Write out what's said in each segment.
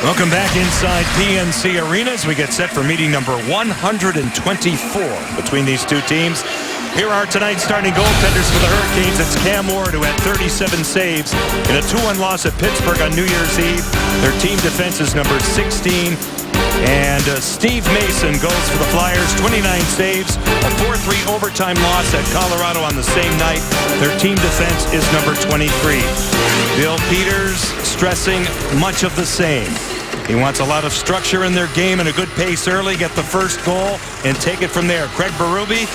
Welcome back inside PNC Arena as we get set for meeting number 124 between these two teams. Here are tonight's starting goaltenders for the Hurricanes. It's Cam Ward, who had 37 saves in a 2-1 loss at Pittsburgh on New Year's Eve. Their team defense is number 16. And Steve Mason goes for the Flyers, 29 saves, a 4-3 overtime loss at Colorado on the same night. Their team defense is number 23. Bill Peters stressing much of the same. He wants a lot of structure in their game and a good pace early, get the first goal, and take it from there. Craig Berube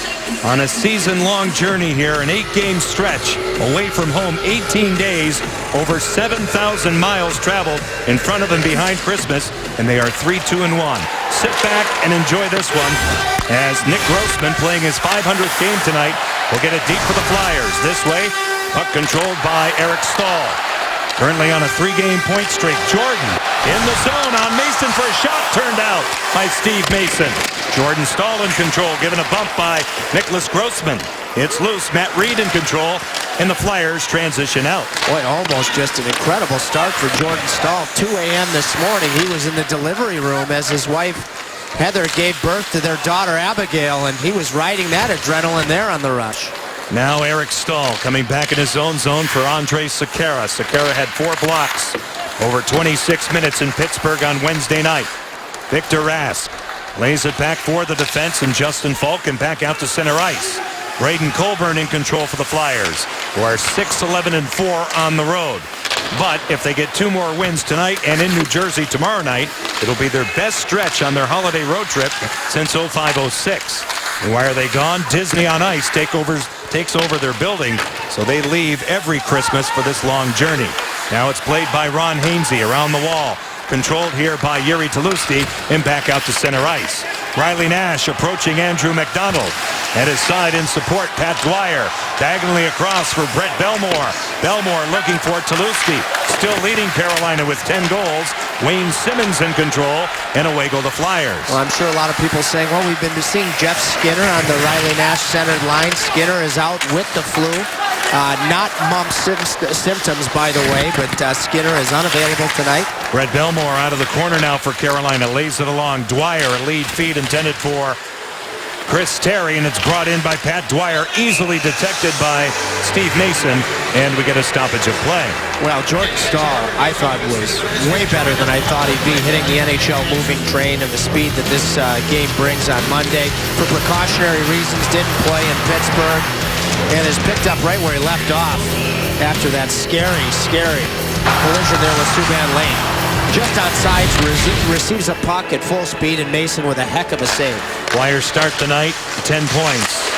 on a season-long journey here, an 8-game stretch away from home, 18 days, over 7,000 miles traveled in front of and behind Christmas, and they are 3-2-1. Sit back and enjoy this one as Nick Grossman, playing his 500th game tonight, will get it deep for the Flyers. This way, puck controlled by Eric Staal. Currently on a 3-game point streak. Jordan in the zone on Mason for a shot turned out by Steve Mason. Jordan Staal in control, given a bump by Nicholas Grossman. It's loose. Matt Reed in control, and the Flyers transition out. Boy, almost just an incredible start for Jordan Staal. 2 a.m. this morning, he was in the delivery room as his wife Heather gave birth to their daughter Abigail, and he was riding that adrenaline there on the rush. Now Eric Staal coming back in his own zone for Andrej Sekera. Sekera had 4 blocks over 26 minutes in Pittsburgh on Wednesday night. Victor Rask lays it back for the defense, and Justin Falk back out to center ice. Braden Colburn in control for the Flyers, who are 6-11-4 on the road. But if they get 2 more wins tonight and in New Jersey tomorrow night, it'll be their best stretch on their holiday road trip since 05-06. And why are they gone? Disney on Ice takes over their building, so they leave every Christmas for this long journey. Now it's played by Ron Hainsey around the wall, controlled here by Yuri Tlusty, and back out to center ice. Riley Nash approaching Andrew McDonald. At his side in support, Pat Dwyer. Diagonally across for Brett Belmore. Belmore looking for Tlusty. Still leading Carolina with 10 goals. Wayne Simmons in control, and away go the Flyers. Well, I'm sure a lot of people saying, well, we've been seeing Jeff Skinner on the Riley Nash centered line. Skinner is out with the flu. Not mumps symptoms, by the way, but Skinner is unavailable tonight. Brett Belmore out of the corner now for Carolina. Lays it along. Dwyer, a lead feed intended for Chris Terry, and it's brought in by Pat Dwyer, easily detected by Steve Mason, and we get a stoppage of play. Well, Jordan Staal, I thought, was way better than I thought he'd be, hitting the NHL moving train and the speed that this game brings on Monday. For precautionary reasons, didn't play in Pittsburgh, and is picked up right where he left off after that scary collision there with Subban Lane. Just on sides, receives a puck at full speed, and Mason with a heck of a save. Flyers start the night, 10 points.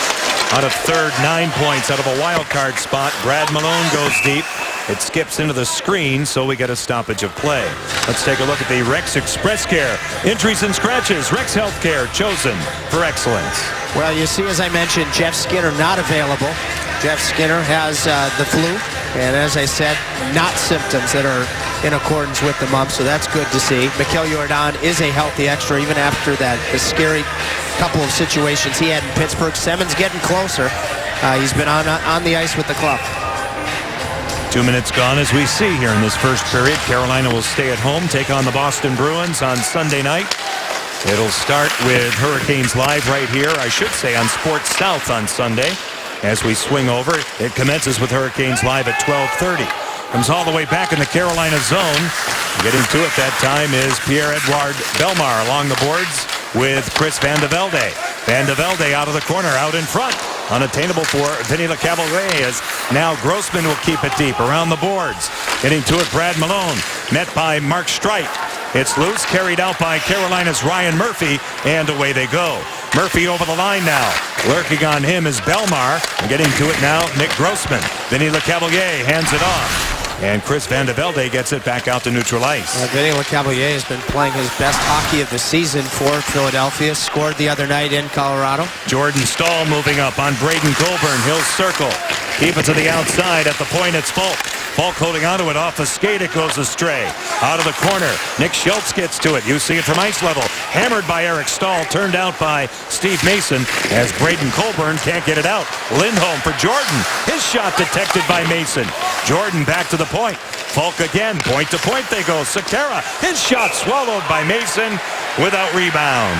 Out of third, 9 points out of a wild card spot. Brad Malone goes deep. It skips into the screen, so we get a stoppage of play. Let's take a look at the Rex Express Care. Injuries and scratches, Rex Healthcare, chosen for excellence. Well, you see, as I mentioned, Jeff Skinner not available. Jeff Skinner has the flu, and as I said, not symptoms that are in accordance with the mumps, so that's good to see. Mikhail Jordan is a healthy extra, even after the scary couple of situations he had in Pittsburgh. Simmons getting closer. He's been on the ice with the club. 2 minutes gone as we see here in this first period. Carolina will stay at home, take on the Boston Bruins on Sunday night. It'll start with Hurricanes Live right here, I should say, on Sports South on Sunday. As we swing over, it commences with Hurricanes Live at 12:30. Comes all the way back in the Carolina zone. Getting to it that time is Pierre-Edouard Bellemare along the boards with Chris Van de Velde. Van de Velde out of the corner, out in front. Unattainable for Vinny Lecavalier, as now Grossman will keep it deep around the boards. Getting to it, Brad Malone, met by Mark Streit. It's loose, carried out by Carolina's Ryan Murphy, and away they go. Murphy over the line now. Lurking on him is Bellemare. And getting to it now, Nick Grossman. Vinny Lecavalier hands it off. And Chris Van de Velde gets it back out to neutral ice. Vinny Lecavalier has been playing his best hockey of the season for Philadelphia. Scored the other night in Colorado. Jordan Staal moving up on Braden Colburn. He'll circle. Keep it to the outside. At the point, it's Falk. Falk holding onto it off the skate. It goes astray. Out of the corner. Nick Schultz gets to it. You see it from ice level. Hammered by Eric Stahl. Turned out by Steve Mason as Braden Colburn can't get it out. Lindholm for Jordan. His shot detected by Mason. Jordan back to the point. Falk again. Point to point they go. Sekera. His shot swallowed by Mason without rebound.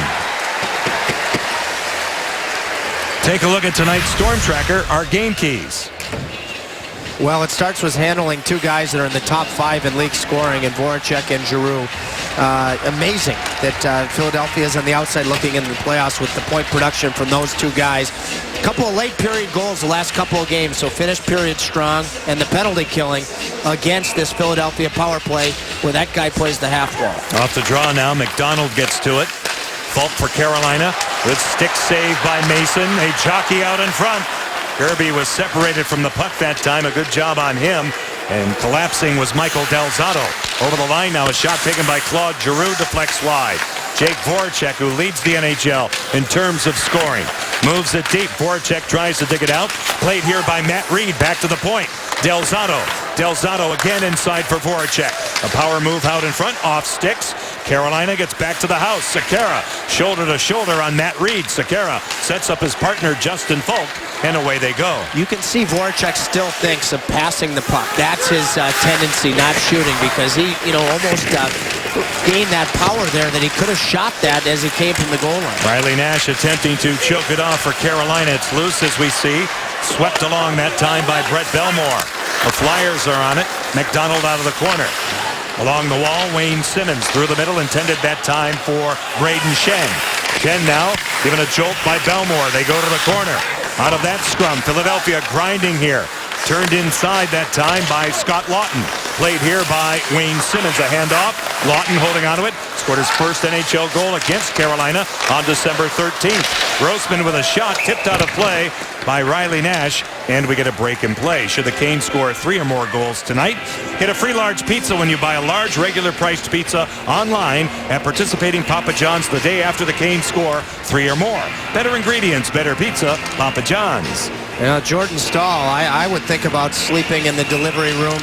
Take a look at tonight's Storm Tracker, our game keys. Well, it starts with handling two guys that are in the top 5 in league scoring, in Voracek and Giroux. Amazing that Philadelphia is on the outside looking in the playoffs with the point production from those two guys. A couple of late period goals the last couple of games, so finished period strong, and the penalty killing against this Philadelphia power play where that guy plays the half wall. Off the draw now, McDonald gets to it. Falk for Carolina. Good stick save by Mason. A jockey out in front. Kirby was separated from the puck that time. A good job on him. And collapsing was Michael Del Zotto. Over the line now, a shot taken by Claude Giroux, deflects wide. Jake Voracek, who leads the NHL in terms of scoring, moves it deep. Voracek tries to dig it out. Played here by Matt Reed. Back to the point. Del Zotto. Del Zotto again inside for Voracek. A power move out in front, off sticks. Carolina gets back to the house. Sekera, shoulder to shoulder on Matt Reed. Sekera sets up his partner, Justin Falk, and away they go. You can see Voracek still thinks of passing the puck. That's his tendency, not shooting, because he, almost gained that power there that he could have shot that as he came from the goal line. Riley Nash attempting to choke it off for Carolina. It's loose, as we see. Swept along that time by Brett Belmore. The Flyers are on it. McDonald out of the corner. Along the wall, Wayne Simmons through the middle, intended that time for Braden Shen. Shen now given a jolt by Belmore. They go to the corner. Out of that scrum, Philadelphia grinding here. Turned inside that time by Scott Lawton. Played here by Wayne Simmons. A handoff. Lawton holding onto it. Scored his first NHL goal against Carolina on December 13th. Grossman with a shot tipped out of play by Riley Nash, and we get a break in play. Should the Canes score 3 or more goals tonight, get a free large pizza when you buy a large regular priced pizza online at participating Papa John's the day after the Canes score 3 or more. Better ingredients, better pizza, Papa John's. Jordan Stahl, I would think about sleeping in the delivery room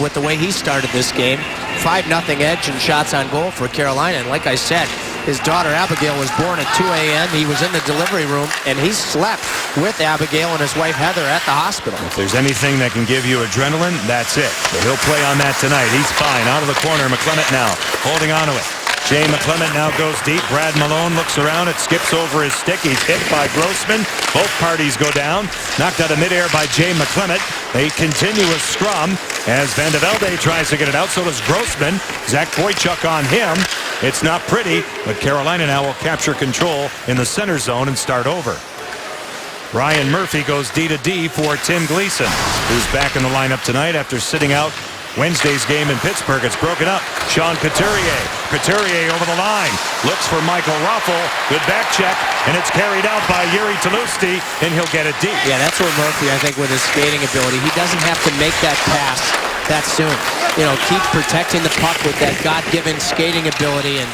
with the way he started this game. 5-0 edge and shots on goal for Carolina. And like I said, his daughter Abigail was born at 2 a.m. He was in the delivery room, and he slept with Abigail and his wife Heather at the hospital. If there's anything that can give you adrenaline, that's it. But he'll play on that tonight. He's fine. Out of the corner, McClement now holding on to it. Jay McClement now goes deep. Brad Malone looks around. It skips over his stick. He's hit by Grossman. Both parties go down. Knocked out of midair by Jay McClement. A continuous scrum as Van de Velde tries to get it out. So does Grossman. Zach Boychuk on him. It's not pretty, but Carolina now will capture control in the center zone and start over. Ryan Murphy goes D to D for Tim Gleason, who's back in the lineup tonight after sitting out Wednesday's game in Pittsburgh. It's broken up. Sean Couturier. Couturier over the line. Looks for Michael Raffl. Good back check. And it's carried out by Yuri Tlusty, and he'll get it deep. Yeah, that's where Murphy, I think, with his skating ability, he doesn't have to make that pass that soon. Keep protecting the puck with that God-given skating ability and,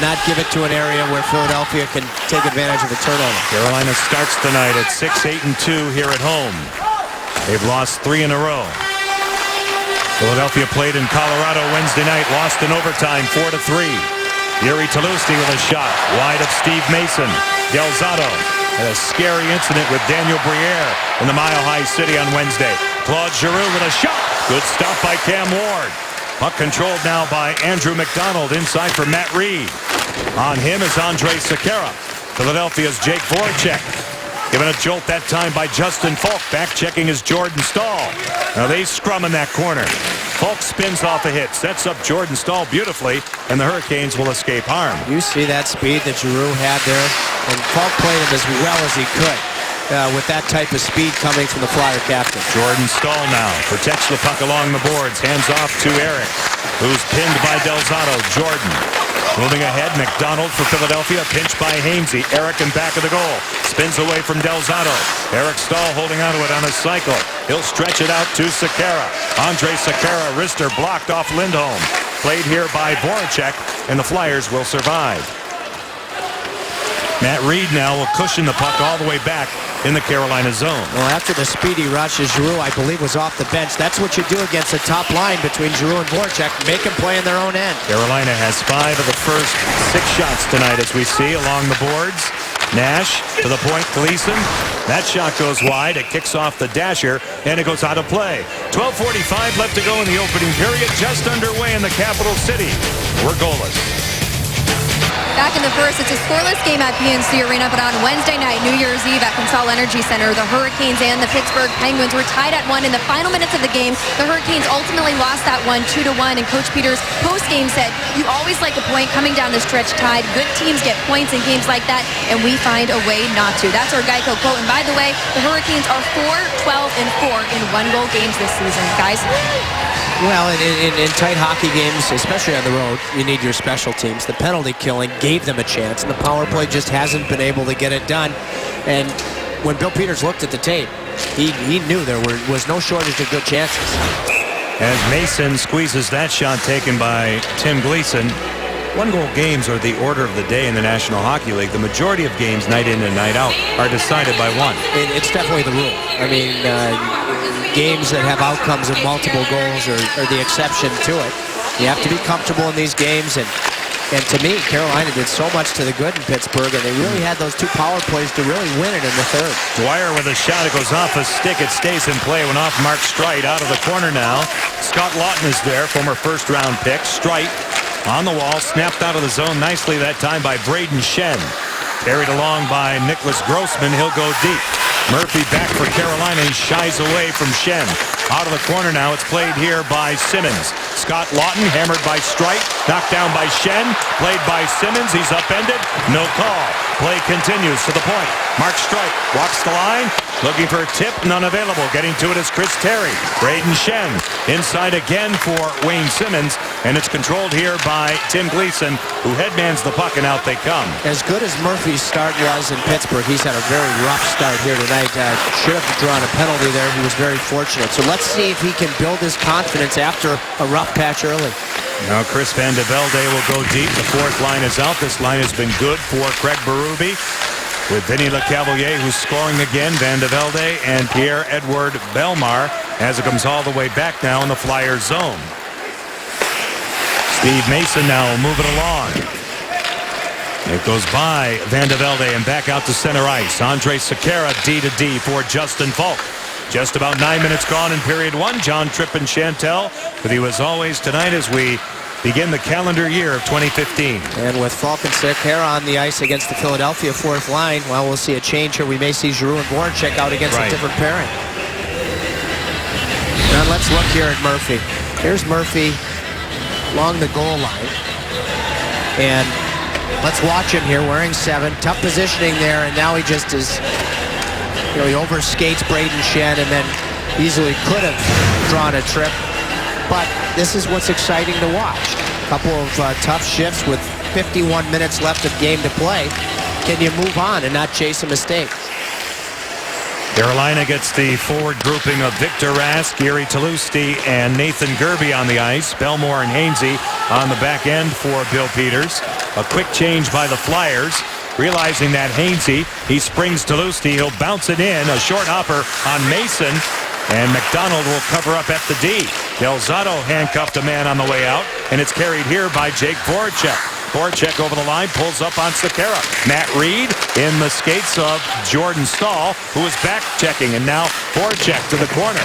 not give it to an area where Philadelphia can take advantage of the turnover. Carolina starts tonight at 6-8-2 here at home. They've lost 3 in a row. Philadelphia played in Colorado Wednesday night, lost in overtime 4-3. Yuri Tlusty with a shot wide of Steve Mason. Del Zotto had a scary incident with Daniel Briere in the Mile High City on Wednesday. Claude Giroux with a shot. Good stop by Cam Ward. Puck controlled now by Andrew McDonald inside for Matt Reed. On him is Andrej Sekera. Philadelphia's Jake Voracek. Given a jolt that time by Justin Falk. Back checking is Jordan Stahl. Now they scrum in that corner. Falk spins off a hit. Sets up Jordan Stahl beautifully. And the Hurricanes will escape harm. You see that speed that Giroux had there. And Falk played him as well as he could. With that type of speed coming from the Flyer captain. Jordan Stahl now protects the puck along the boards. Hands off to Eric, who's pinned by Del Zotto. Jordan moving ahead. McDonald for Philadelphia. Pinched by Hainsey. Eric in back of the goal. Spins away from Del Zotto. Eric Stahl holding onto it on a cycle. He'll stretch it out to Sekera. Andrej Sekera, wrister blocked off Lindholm. Played here by Voracek, and the Flyers will survive. Matt Reed now will cushion the puck all the way back in the Carolina zone. Well, after the speedy rush, as Giroux, I believe, was off the bench. That's what you do against a top line between Giroux and Voracek. Make them play in their own end. Carolina has 5 of the first 6 shots tonight, as we see along the boards. Nash to the point, Gleason. That shot goes wide. It kicks off the dasher, and it goes out of play. 12:45 left to go in the opening period. Just underway in the capital city. We're goalless. Back in the first, it's a scoreless game at PNC Arena, but on Wednesday night, New Year's Eve at Consol Energy Center, the Hurricanes and the Pittsburgh Penguins were tied at 1 in the final minutes of the game. The Hurricanes ultimately lost that one 2-1, and Coach Peters post-game said, "You always like a point coming down the stretch tied. Good teams get points in games like that, and we find a way not to." That's our Geico quote. And by the way, the Hurricanes are 4-12-4 in one-goal games this season. Guys? Well, in tight hockey games, especially on the road, you need your special teams. The penalty killing gave them a chance, and the power play just hasn't been able to get it done. And when Bill Peters looked at the tape, he knew there was no shortage of good chances. As Mason squeezes that shot taken by Tim Gleason. One-goal games are the order of the day in the National Hockey League. The majority of games, night in and night out, are decided by one. It's definitely the rule. I mean, games that have outcomes of multiple goals are the exception to it. You have to be comfortable in these games, and to me, Carolina did so much to the good in Pittsburgh, and they really had those 2 power plays to really win it in the third. Dwyer with a shot. It goes off a stick. It stays in play. Went off Mark Streit out of the corner now. Scott Lawton is there, former first-round pick. Streit on the wall, snapped out of the zone nicely that time by Braden Shen. Carried along by Nicholas Grossman. He'll go deep. Murphy back for Carolina. He shies away from Shen. Out of the corner now. It's played here by Simmons. Scott Lawton hammered by Streit. Knocked down by Shen. Played by Simmons. He's upended. No call. Play continues to the point. Mark Streit walks the line. Looking for a tip. None available. Getting to it is Chris Terry. Braden Shen inside again for Wayne Simmons. And it's controlled here by Tim Gleason, who headmans the puck, and out they come. As good as Murphy's start was in Pittsburgh, he's had a very rough start here tonight. Should have drawn a penalty there. He was very fortunate. So let's see if he can build his confidence after a rough patch early. Now Chris Van de Velde will go deep. The 4th line is out. This line has been good for Craig Berube, with Vinny Lecavalier, who's scoring again. Van de Velde and Pierre-Edouard Bellemare as it comes all the way back now in the Flyers zone. Steve Mason now will move it along. It goes by Van de Velde and back out to center ice. Andre Sekera D-to-D for Justin Falk. Just about 9 minutes gone in period 1. John Tripp and Chantel with you as always tonight as we begin the calendar year of 2015. And with Falk and Sekera on the ice against the Philadelphia 4th line, well, we'll see a change here. We may see Giroux and Voracek out against a different pairing. Now let's look here at Murphy. Here's Murphy along the goal line. And let's watch him here wearing 7. Tough positioning there, and now he just is, he overskates Braden Shen and then easily could have drawn a trip. But this is what's exciting to watch. A couple of tough shifts with 51 minutes left of game to play. Can you move on and not chase a mistake? Carolina gets the forward grouping of Victor Rask, Gary Talusti, and Nathan Gerby on the ice. Bellemare and Hainsey on the back end for Bill Peters. A quick change by the Flyers. Realizing that Hainsey, he springs Talusti. He'll bounce it in. A short hopper on Mason. And McDonald will cover up at the D. Del Zotto handcuffed a man on the way out. And it's carried here by Jake Voracek. Voracek over the line, pulls up on Sekera. Matt Reed in the skates of Jordan Stahl, who is back checking. And now Voracek to the corner.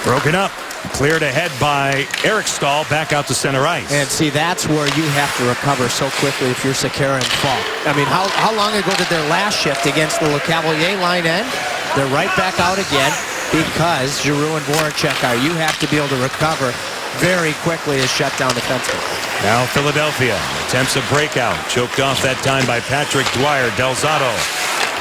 Broken up. Cleared ahead by Eric Stahl, back out to center ice. And see, that's where you have to recover so quickly if you're Sekera and Falk. I mean, how long ago did their last shift against the Lecavalier line end? They're right back out again because Giroux and Voracek are. You have to be able to recover very quickly to shut down the defenseman. Now Philadelphia attempts a breakout. Choked off that time by Patrick Dwyer. Del Zotto.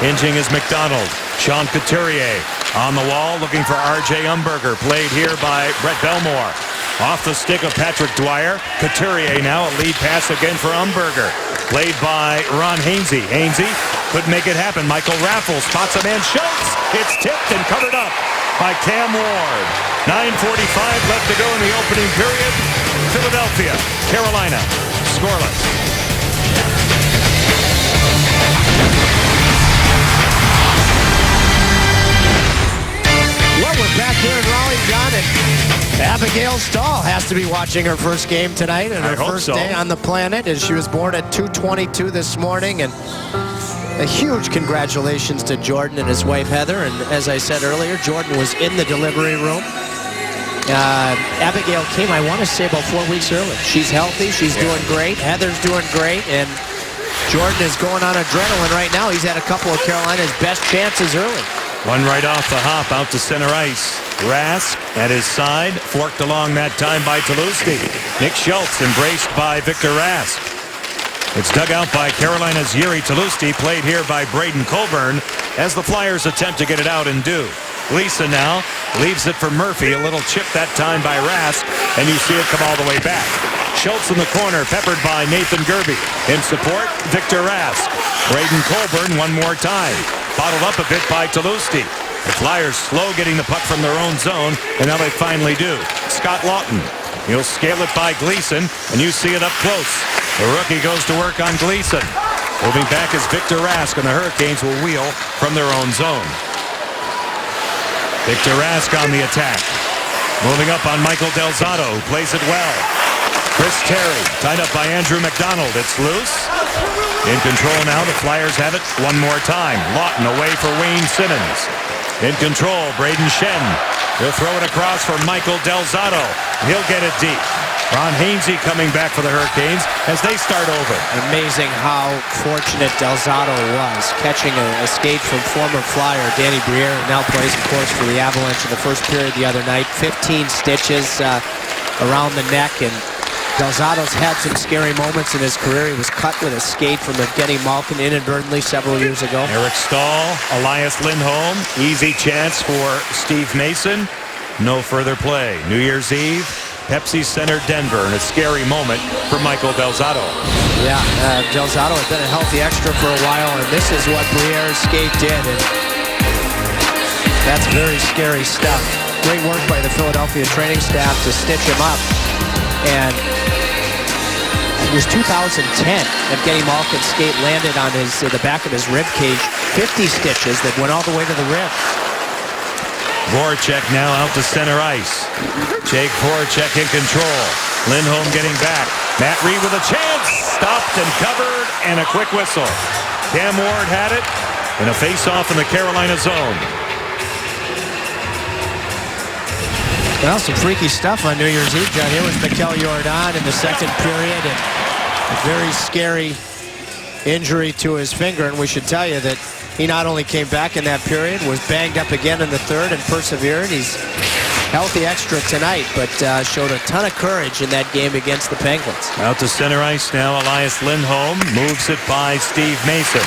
Hinging is McDonald. Sean Couturier on the wall looking for R.J. Umberger. Played here by Brett Bellemare. Off the stick of Patrick Dwyer. Couturier now a lead pass again for Umberger. Played by Ron Hainsey. Hainsey couldn't make it happen. Michael Raffles spots a man, shoots. It's tipped and covered up by Cam Ward. 9:45 left to go in the opening period. Philadelphia, Carolina, scoreless. Well, we're back here in Raleigh, John, and Abigail Stahl has to be watching her first game tonight and her first day on the planet, as she was born at 2:22 this morning. And a huge congratulations to Jordan and his wife, Heather. And as I said earlier, Jordan was in the delivery room. Abigail came, I want to say, about 4 weeks early. She's healthy. She's doing great. Heather's doing great. And Jordan is going on adrenaline right now. He's had a couple of Carolina's best chances early. One right off the hop out to center ice. Rask at his side, forked along that time by Tulowitzki. Nick Schultz embraced by Victor Rask. It's dug out by Carolina's Yuri Tulowitzki, played here by Braden Colburn as the Flyers attempt to get it out and do. Gleason now leaves it for Murphy. A little chip that time by Rask, and you see it come all the way back. Schultz in the corner, peppered by Nathan Gerby. In support, Victor Rask. Braden Colburn one more time. Bottled up a bit by Tulowitzki. The Flyers slow getting the puck from their own zone, and now they finally do. Scott Laughton. He'll scale it by Gleason, and you see it up close. The rookie goes to work on Gleason. Moving back is Victor Rask, and the Hurricanes will wheel from their own zone. Victor Rask on the attack. Moving up on Michael Del Zotto, who plays it well. Chris Terry, tied up by Andrew McDonald. It's loose. In control now, the Flyers have it one more time. Laughton away for Wayne Simmons. In control, Braden Shen. He'll throw it across for Michael Del Zotto. He'll get it deep. Ron Hainsey coming back for the Hurricanes as they start over. Amazing how fortunate Del Zotto was, catching a skate from former Flyer Danny Briere, who now plays, of course, for the Avalanche in the first period the other night. 15 stitches around the neck, and Del Zotto's had some scary moments in his career. He was cut with a skate from Evgeny Malkin inadvertently several years ago. Eric Stahl, Elias Lindholm, easy chance for Steve Mason. No further play. New Year's Eve, Pepsi Center, Denver, and a scary moment for Michael Del Zotto. Yeah, Del Zotto had been a healthy extra for a while, and this is what Briere's skate did. And that's very scary stuff. Great work by the Philadelphia training staff to stitch him up. And it was 2010. Evgeny Malkin's skate landed on the back of his rib cage. 50 stitches that went all the way to the rib. Voracek now out to center ice. Jake Voracek in control. Lindholm getting back. Matt Reed with a chance. Stopped and covered, and a quick whistle. Cam Ward had it in a face-off in the Carolina zone. Well, some freaky stuff on New Year's Eve, John. Here was Mikel Jordan in the second period, and a very scary injury to his finger. And we should tell you that he not only came back in that period, was banged up again in the third and persevered. He's healthy extra tonight, but showed a ton of courage in that game against the Penguins. Out to center ice now, Elias Lindholm moves it by Steve Mason.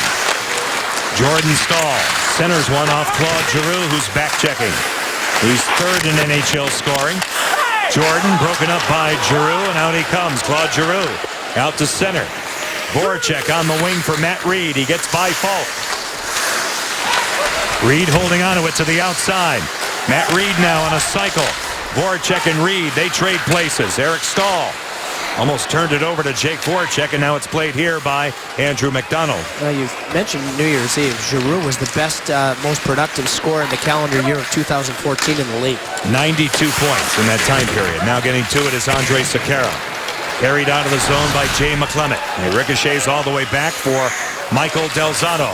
Jordan Stahl centers one off Claude Giroux, who's back-checking. He's third in NHL scoring. Jordan broken up by Giroux, and out he comes. Claude Giroux out to center. Voracek on the wing for Matt Reed. He gets by Falk. Reed holding on to it to the outside. Matt Reed now on a cycle. Voracek and Reed, they trade places. Eric Stahl almost turned it over to Jake Voracek, and now it's played here by Andrew McDonald. Well, you mentioned New Year's Eve. Giroux was the best, most productive scorer in the calendar year of 2014 in the league. 92 points in that time period. Now getting to it is Andre Sekera. Carried out of the zone by Jay McClement. He ricochets all the way back for Michael Del Zotto.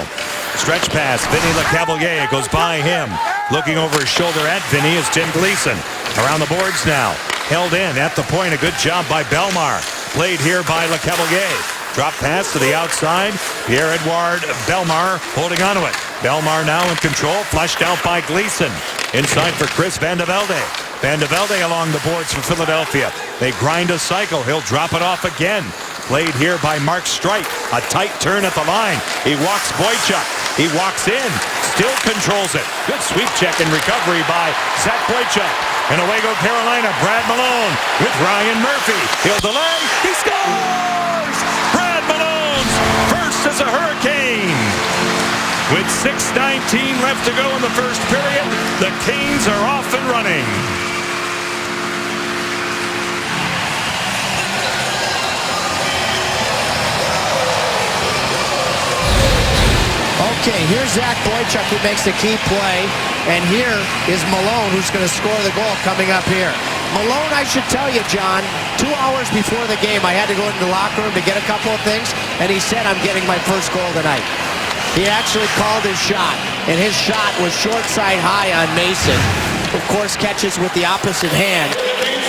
Stretch pass, Vinny Lecavalier goes by him. Looking over his shoulder at Vinny is Tim Gleason. Around the boards now. Held in at the point. A good job by Belmar. Played here by Lecavalier. Drop pass to the outside. Pierre-Edouard Belmar holding onto it. Belmar now in control. Flushed out by Gleason. Inside for Chris Van de Velde. Van de Velde along the boards for Philadelphia. They grind a cycle. He'll drop it off again. Played here by Mark Streit. A tight turn at the line. He walks Boychuk. He walks in. Still controls it. Good sweep check and recovery by Zach Boychuk. And away go Carolina. Brad Malone with Ryan Murphy. He'll delay. He scores! Brad Malone's first as a Hurricane. With 6:19 left to go in the first period, the Canes are off and running. Okay, here's Zach Boychuk who makes the key play, and here is Malone who's going to score the goal coming up here. Malone, I should tell you, John, 2 hours before the game, I had to go into the locker room to get a couple of things, and he said, I'm getting my first goal tonight. He actually called his shot, and his shot was short side high on Mason. Of course, catches with the opposite hand.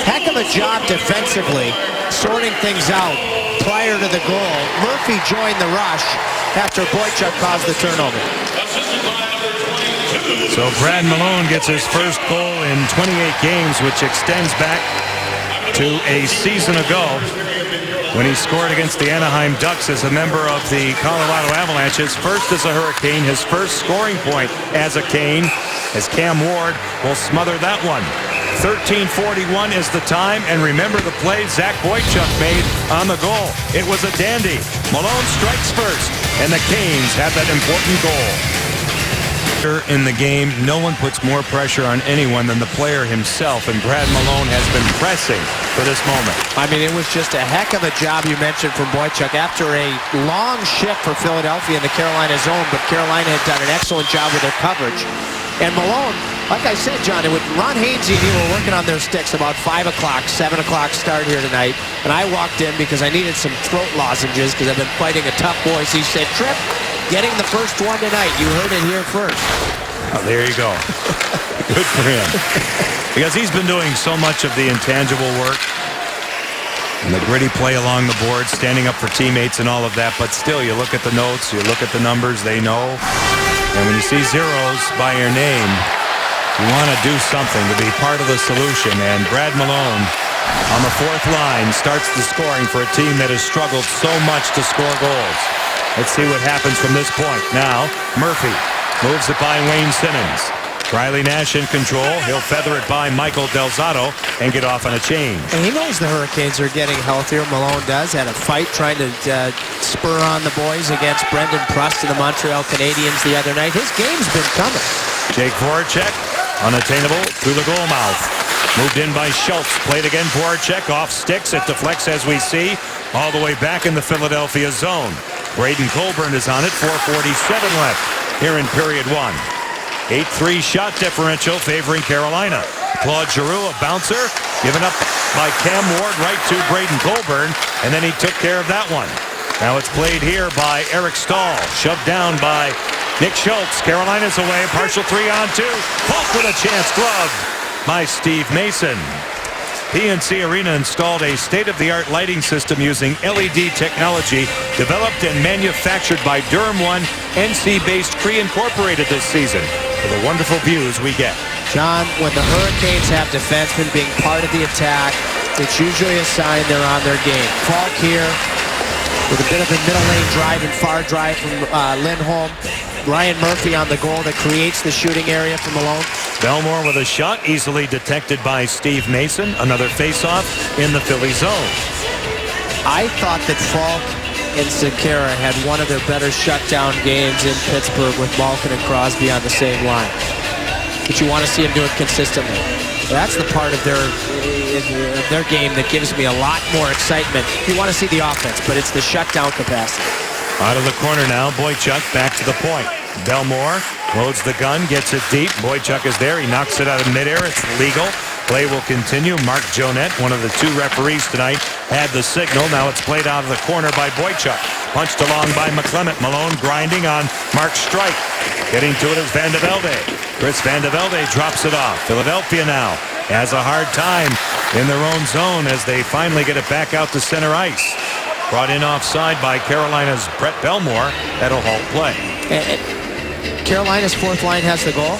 Heck of a job defensively, sorting things out prior to the goal. Murphy joined the rush after Boychuk caused the turnover. So Brad Malone gets his first goal in 28 games, which extends back to a season ago when he scored against the Anaheim Ducks as a member of the Colorado Avalanche. His first as a Hurricane, his first scoring point as a Cane, as Cam Ward will smother that one. 13:41 is the time, and remember the play Zach Boychuk made on the goal. It was a dandy. Malone strikes first, and the Canes have that important goal. In the game, no one puts more pressure on anyone than the player himself, and Brad Malone has been pressing for this moment. I mean, it was just a heck of a job you mentioned from Boychuk after a long shift for Philadelphia in the Carolina zone, but Carolina had done an excellent job with their coverage. And Malone, like I said, John, it would Ron Hainsey and he were working on their sticks about 5 o'clock, 7 o'clock start here tonight, and I walked in because I needed some throat lozenges because I've been fighting a tough voice. He said, Tripp, getting the first one tonight. You heard it here first. Oh, there you go. Good for him. Because he's been doing so much of the intangible work and the gritty play along the board, standing up for teammates and all of that. But still, you look at the notes, you look at the numbers, they know. And when you see zeros by your name, you want to do something to be part of the solution. And Brad Malone on the fourth line starts the scoring for a team that has struggled so much to score goals. Let's see what happens from this point. Now, Murphy moves it by Wayne Simmons. Riley Nash in control. He'll feather it by Michael Del Zotto and get off on a change. And he knows the Hurricanes are getting healthier. Malone does. Had a fight trying to spur on the boys against Brendan Prust and the Montreal Canadiens the other night. His game's been coming. Jake Voracek, unattainable through the goal mouth. Moved in by Schultz. Played again. Voracek off sticks. It deflects as we see. All the way back in the Philadelphia zone. Braden Colburn is on it. 4:47 left here in period one. 8-3 shot differential favoring Carolina. Claude Giroux, a bouncer, given up by Cam Ward right to Braden Colburn, and then he took care of that one. Now it's played here by Eric Stahl, shoved down by Nick Schultz. Carolina's away, partial 3-on-2. Falk with a chance, glove by Steve Mason. PNC Arena installed a state-of-the-art lighting system using LED technology developed and manufactured by Durham One, NC-based Cree Incorporated this season for the wonderful views we get. John, when the Hurricanes have defensemen being part of the attack, it's usually a sign they're on their game. Falk here with a bit of a middle lane drive and far drive from Lindholm. Ryan Murphy on the goal that creates the shooting area for Malone. Belmore with a shot easily detected by Steve Mason. Another face-off in the Philly zone. I thought that Falk and Sekera had one of their better shutdown games in Pittsburgh with Malkin and Crosby on the same line. But you want to see him do it consistently. That's the part of their game that gives me a lot more excitement. You want to see the offense, but it's the shutdown capacity. Out of the corner now, Boychuk back to the point. Belmore loads the gun, gets it deep. Boychuk is there. He knocks it out of midair. It's legal. Play will continue. Mark Jonette, one of the two referees tonight, had the signal. Now it's played out of the corner by Boychuk. Punched along by McClement. Malone grinding on Mark's strike. Getting to it is Van de Velde. Chris Van de Velde drops it off. Philadelphia now has a hard time in their own zone as they finally get it back out to center ice. Brought in offside by Carolina's Brett Belmore. That'll halt play. Carolina's fourth line has the goal.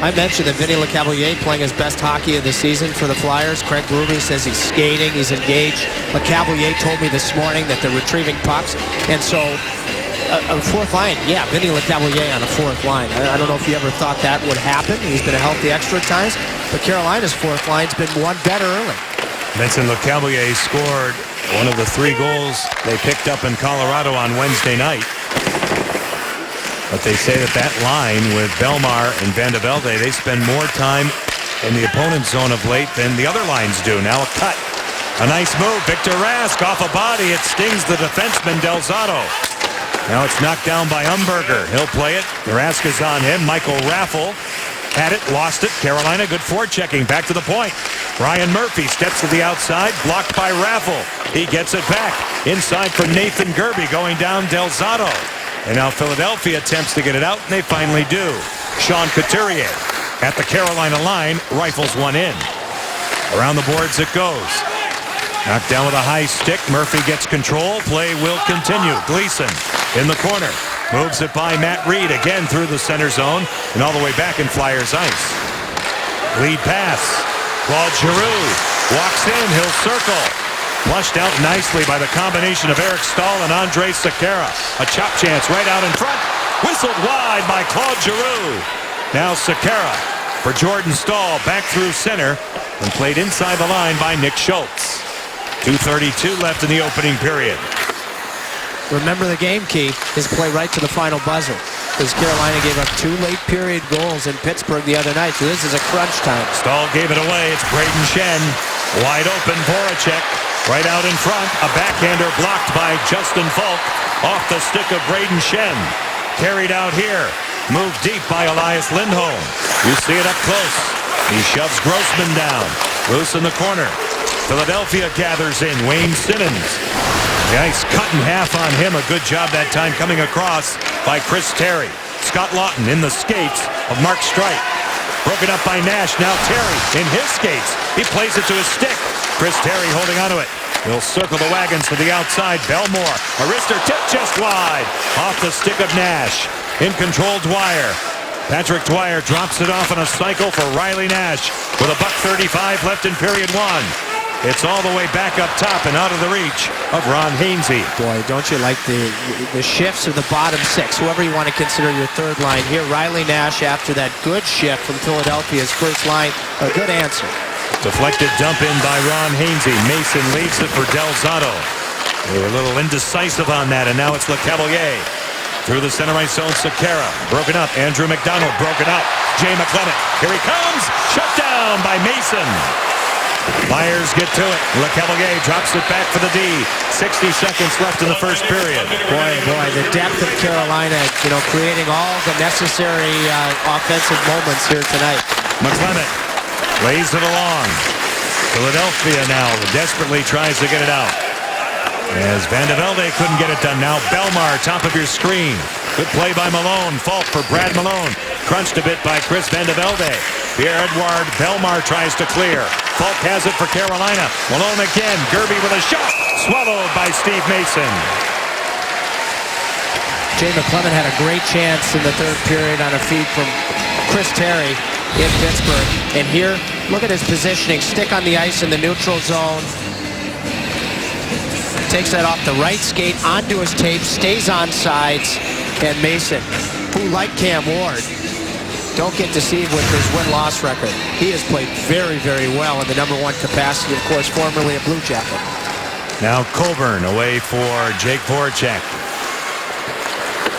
I mentioned that Vinny Lecavalier playing his best hockey of the season for the Flyers. Craig Berube says he's skating, he's engaged. Lecavalier told me this morning that they're retrieving pucks. And so, a fourth line, yeah, Vinny Lecavalier on a fourth line. I don't know if you ever thought that would happen. He's been a healthy extra times. But Carolina's fourth line's been one better early. Vincent Lecavalier scored one of the 3 goals they picked up in Colorado on Wednesday night. But they say that line with Belmar and Van de Velde, they spend more time in the opponent's zone of late than the other lines do. Now a cut. A nice move. Victor Rask off a body. It stings the defenseman Del Zotto. Now it's knocked down by Umberger. He'll play it. Raska's on him. Michael Raffle had it, lost it. Carolina, good forechecking. Back to the point. Ryan Murphy steps to the outside, blocked by Raffle. He gets it back. Inside for Nathan Gerby, going down Del Zotto. And now Philadelphia attempts to get it out, and they finally do. Sean Couturier at the Carolina line, rifles one in. Around the boards it goes. Knocked down with a high stick. Murphy gets control. Play will continue. Gleason in the corner. Moves it by Matt Reed again through the center zone and all the way back in Flyers ice. Lead pass. Claude Giroux walks in. He'll circle. Flushed out nicely by the combination of Eric Staal and Andrej Sekera. A chop chance right out in front. Whistled wide by Claude Giroux. Now Sekera for Jordan Staal back through center and played inside the line by Nick Schultz. 2:32 left in the opening period. Remember the game key is play right to the final buzzer, because Carolina gave up 2 late period goals in Pittsburgh the other night, so this is a crunch time. Staal gave it away. It's Braden Shen. Wide open, Voracek. Right out in front. A backhander blocked by Justin Falk off the stick of Braden Shen. Carried out here. Moved deep by Elias Lindholm. You see it up close. He shoves Grossman down. Loose in the corner. Philadelphia gathers in. Wayne Simmons. The ice cut in half on him. A good job that time coming across by Chris Terry. Scott Lawton in the skates of Mark Streit. Broken up by Nash. Now Terry in his skates. He plays it to his stick. Chris Terry holding onto it. He'll circle the wagons to the outside. Belmore. A wrister tip just wide. Off the stick of Nash. In control Dwyer. Patrick Dwyer drops it off on a cycle for Riley Nash with a .35 left in period 1. It's all the way back up top and out of the reach of Ron Hainsey. Boy, don't you like the shifts of the bottom 6, whoever you want to consider your third line here. Riley Nash after that good shift from Philadelphia's first line. A good answer. Deflected dump in by Ron Hainsey. Mason leaves it for Del Zotto. They were a little indecisive on that, and now it's LeCavalier. Through the center ice zone, Sekera. Broken up. Andrew McDonald broken up. Jay McClement. Here he comes. Shut down by Mason. Flyers get to it. LeCavalier drops it back for the D. 60 seconds left in the first period. Boy, the depth of Carolina, creating all the necessary offensive moments here tonight. McClement lays it along. Philadelphia now desperately tries to get it out. As Van de Velde couldn't get it done. Now Belmar, top of your screen. Good play by Malone. Fault for Brad Malone. Crunched a bit by Chris Van de Velde. Pierre-Edouard Belmar tries to clear. Falk has it for Carolina. Malone again. Gerby with a shot. Swallowed by Steve Mason. Jay McClement had a great chance in the third period on a feed from Chris Terry in Pittsburgh. And here, look at his positioning. Stick on the ice in the neutral zone. Takes that off the right skate onto his tape, stays on sides, and Mason, who like Cam Ward, don't get deceived with his win-loss record. He has played very, very well in the #1 capacity, of course, formerly a Blue Jacket. Now Coburn away for Jake Voracek.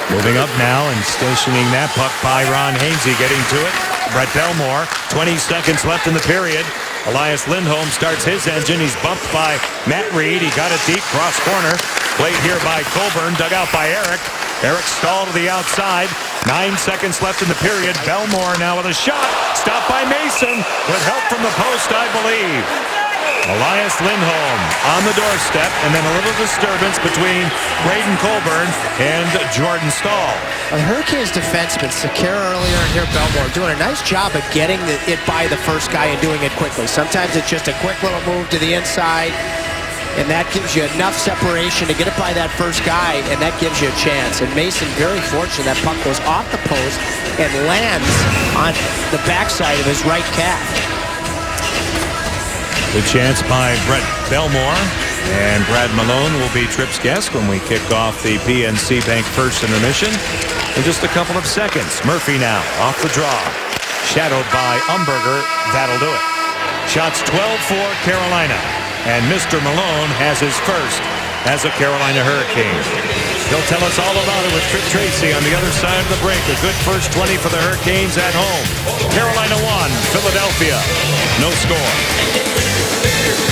Moving up now and stationing that puck by Ron Hainsey, getting to it. Brett Belmore, 20 seconds left in the period. Elias Lindholm starts his engine. He's bumped by Matt Reed. He got it deep, cross corner. Played here by Coburn, dug out by Eric. Eric Staal to the outside. 9 seconds left in the period. Belmore now with a shot. Stopped by Mason with help from the post, I believe. Elias Lindholm on the doorstep, and then a little disturbance between Braden Coburn and Jordan Staal. The Hurricanes defenseman, Sekera earlier, and here Belmore doing a nice job of getting it by the first guy and doing it quickly. Sometimes it's just a quick little move to the inside, and that gives you enough separation to get it by that first guy, and that gives you a chance. And Mason, very fortunate, that puck goes off the post and lands on the backside of his right calf. Good chance by Brett Belmore, and Brad Malone will be Tripp's guest when we kick off the PNC Bank first intermission in just a couple of seconds. Murphy now off the draw, shadowed by Umberger. That'll do it. Shots 12 for Carolina, and Mr. Malone has his first as a Carolina Hurricane. He'll tell us all about it with Tripp Tracy on the other side of the break. A good first 20 for the Hurricanes at home. Carolina 1, Philadelphia, no score.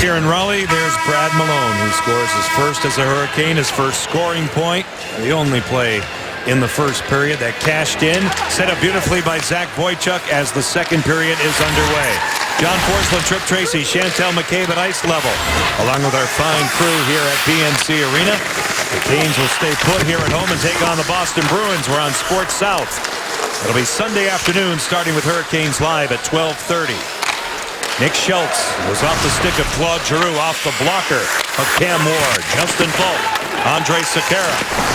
Here in Raleigh, there's Brad Malone, who scores his first as a Hurricane, his first scoring point. The only play in the first period that cashed in. Set up beautifully by Zach Boychuk as the second period is underway. John Forslund, Tripp Tracy, Chantel McCabe at ice level, along with our fine crew here at PNC Arena. The Canes will stay put here at home and take on the Boston Bruins. We're on Sports South. It'll be Sunday afternoon, starting with Hurricanes Live at 12:30. Nick Schultz was off the stick of Claude Giroux, off the blocker of Cam Ward. Justin Falk, Andre Sekera,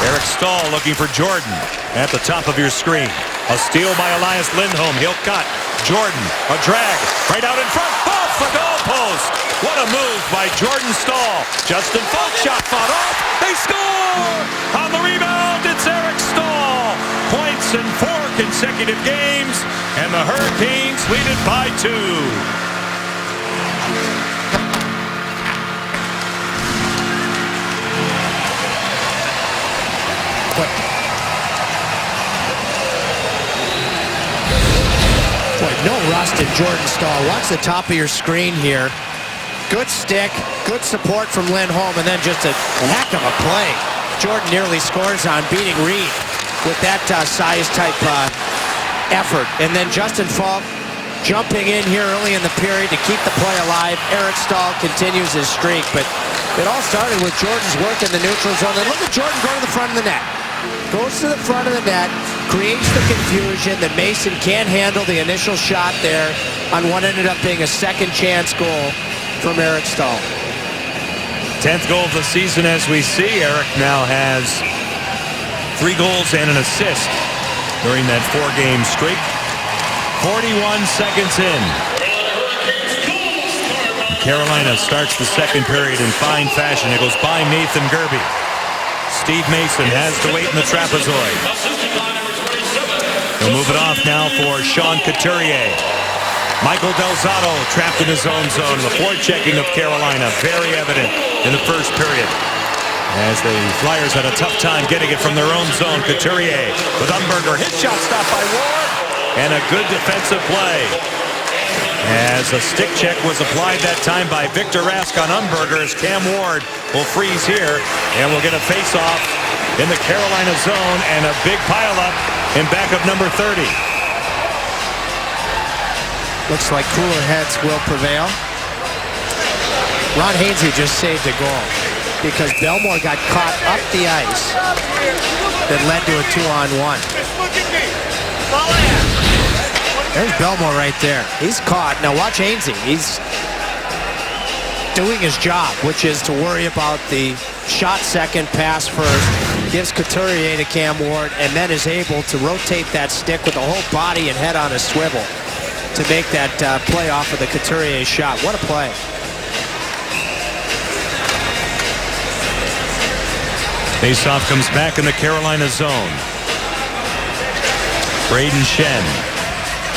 Eric Stahl looking for Jordan at the top of your screen. A steal by Elias Lindholm. He'll cut. Jordan, a drag, right out in front, off the goalpost. What a move by Jordan Stahl. Justin Falk shot fought off. They score! On the rebound, it's Eric Stahl. Points in 4 consecutive games, and the Hurricanes lead it by 2. Boy, no rust in Jordan Stahl. Watch the top of your screen here. Good stick, good support from Lindholm, and then just a heck of a play. Jordan nearly scores on beating Reed with that size-type effort. And then Justin Falk jumping in here early in the period to keep the play alive. Eric Stahl continues his streak, but it all started with Jordan's work in the neutral zone. And look at Jordan go to the front of the net. Goes to the front of the net, creates the confusion that Mason can't handle the initial shot there on what ended up being a second chance goal from Eric Stahl. 10th goal of the season as we see. Eric now has 3 goals and an assist during that 4-game streak. 41 seconds in. Carolina starts the second period in fine fashion. It goes by Nathan Gerby. Steve Mason has to wait in the trapezoid. He'll move it off now for Sean Couturier. Michael Del Zotto trapped in his own zone. The forechecking of Carolina very evident in the first period, as the Flyers had a tough time getting it from their own zone. Couturier with Umberger. Hit shot stopped by Ward. And a good defensive play, as a stick check was applied that time by Victor Rask on Umberger, as Cam Ward will freeze here, and we'll get a face-off in the Carolina zone, and a big pile-up in backup number 30. Looks like cooler heads will prevail. Ron Hainsey just saved a goal because Belmore got caught up the ice that led to a 2-on-1. There's Belmore right there. He's caught. Now watch Hainsey. He's doing his job, which is to worry about the shot second, pass first. Gives Couturier to Cam Ward, and then is able to rotate that stick with the whole body and head on a swivel to make that play off of the Couturier shot. What a play. Faceoff comes back in the Carolina zone. Braden Shen.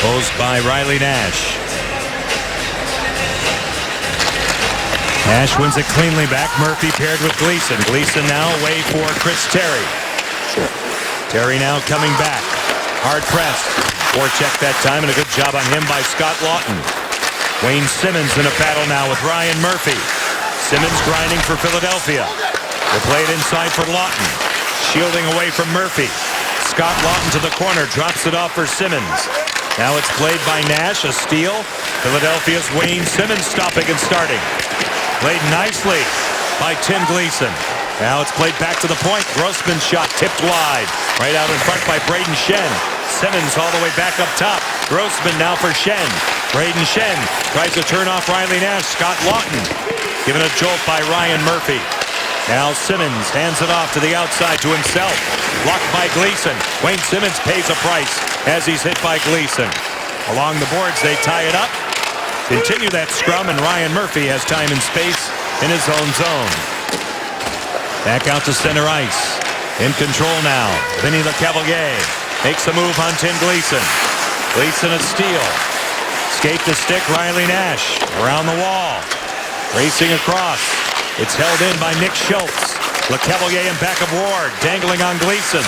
Posed by Riley Nash. Nash wins it cleanly back. Murphy paired with Gleason. Gleason now away for Chris Terry. Terry now coming back. Hard pressed. Forecheck that time, and a good job on him by Scott Lawton. Wayne Simmons in a battle now with Ryan Murphy. Simmons grinding for Philadelphia. They play it inside for Lawton. Shielding away from Murphy. Scott Lawton to the corner. Drops it off for Simmons. Now it's played by Nash, a steal. Philadelphia's Wayne Simmons stopping and starting. Played nicely by Tim Gleason. Now it's played back to the point. Grossman's shot tipped wide. Right out in front by Braden Shen. Simmons all the way back up top. Grossman now for Shen. Braden Shen tries to turn off Riley Nash. Scott Lawton given a jolt by Ryan Murphy. Now Simmons hands it off to the outside to himself. Blocked by Gleason. Wayne Simmons pays a price as he's hit by Gleason. Along the boards, they tie it up. Continue that scrum, and Ryan Murphy has time and space in his own zone. Back out to center ice. In control now. Vinny Lecavalier makes a move on Tim Gleason. Gleason a steal. Escape the stick, Riley Nash. Around the wall. Racing across. It's held in by Nick Schultz. LeCavalier in back of Ward, dangling on Gleason.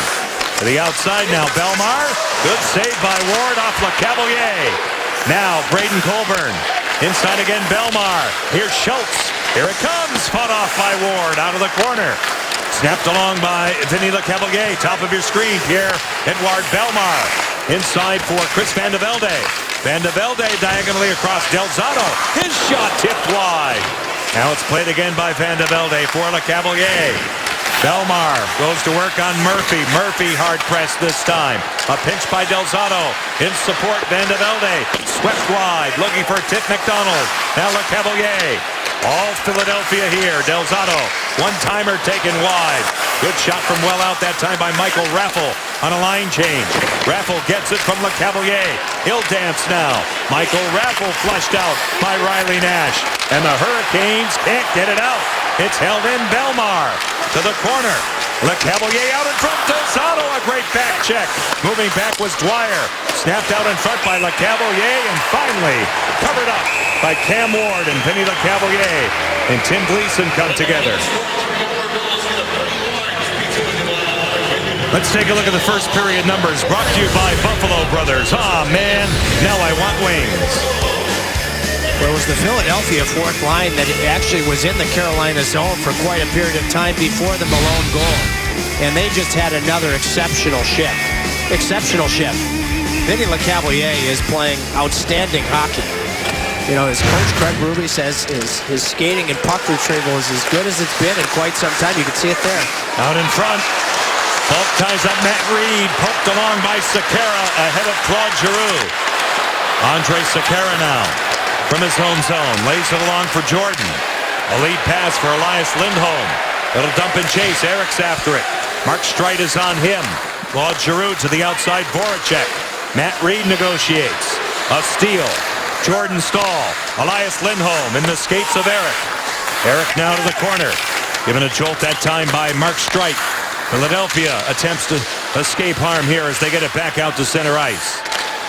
To the outside now, Belmar. Good save by Ward off LeCavalier. Now, Braden Colburn. Inside again, Belmar. Here's Schultz. Here it comes. Fought off by Ward out of the corner. Snapped along by Vinny LeCavalier. Top of your screen, Pierre-Edouard Belmar. Inside for Chris Van de Velde. Van de Velde diagonally across Delzato. His shot tipped wide. Now it's played again by Van de Velde for LeCavalier. Belmar goes to work on Murphy. Murphy hard pressed this time. A pinch by Delzato. In support, Van de Velde. Swept wide, looking for Tip McDonald. Now LeCavalier. All Philadelphia here. Delzato. One-timer taken wide. Good shot from well out that time by Michael Raffle on a line change. Raffle gets it from LeCavalier. He'll dance now. Michael Raffle flushed out by Riley Nash. And the Hurricanes can't get it out. It's held in. Belmar to the corner. LeCavalier out in front. Delzato, a great back check. Moving back was Dwyer. Snapped out in front by LeCavalier and finally covered up by Cam Ward and Vinny LeCavalier and Tim Gleason come together. Let's take a look at the first period numbers brought to you by Buffalo Brothers. Man, now I want wings. Well, it was the Philadelphia fourth line that actually was in the Carolina zone for quite a period of time before the Malone goal. And they just had another exceptional shift. Exceptional shift. Vinny LeCavalier is playing outstanding hockey. You know, his coach, Craig Ruby, says his skating and puck retrieval is as good as it's been in quite some time. You can see it there. Out in front. Polk ties up Matt Reed. Poked along by Sekera ahead of Claude Giroux. Andre Sekera now. From his home zone, lays it along for Jordan. A lead pass for Elias Lindholm. It'll dump and chase. Eric's after it. Mark Streit is on him. Claude Giroux to the outside. Voracek. Matt Reed negotiates. A steal. Jordan Stahl. Elias Lindholm in the skates of Eric. Eric now to the corner. Given a jolt that time by Mark Streit. Philadelphia attempts to escape harm here as they get it back out to center ice.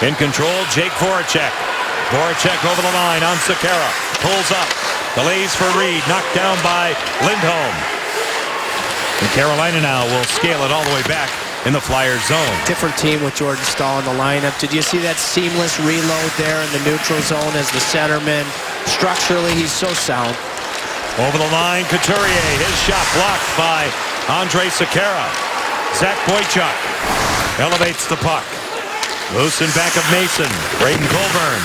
In control, Jake Voracek. Voracek over the line on Sekera. Pulls up. Delays for Reed. Knocked down by Lindholm. And Carolina now will scale it all the way back in the Flyers zone. Different team with Jordan Stahl in the lineup. Did you see that seamless reload there in the neutral zone as the centerman? Structurally, he's so sound. Over the line, Couturier. His shot blocked by Andre Sekera. Zach Boychuk elevates the puck. Loose in back of Mason. Braden Colburn.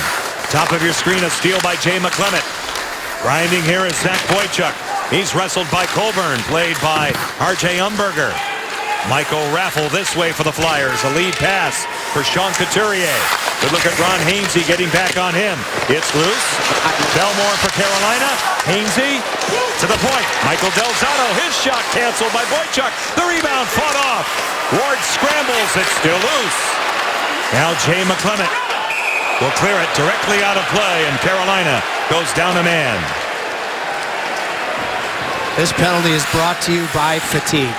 Top of your screen, a steal by Jay McClement. Grinding here is Zach Boychuk. He's wrestled by Colburn, played by R.J. Umberger. Michael Raffle this way for the Flyers. A lead pass for Sean Couturier. Good look at Ron Hainsey getting back on him. It's loose. Belmore for Carolina. Hainsey to the point. Michael Delzato, his shot canceled by Boychuk. The rebound fought off. Ward scrambles. It's still loose. Now Jay McClement will clear it directly out of play, and Carolina goes down a man. This penalty is brought to you by fatigue.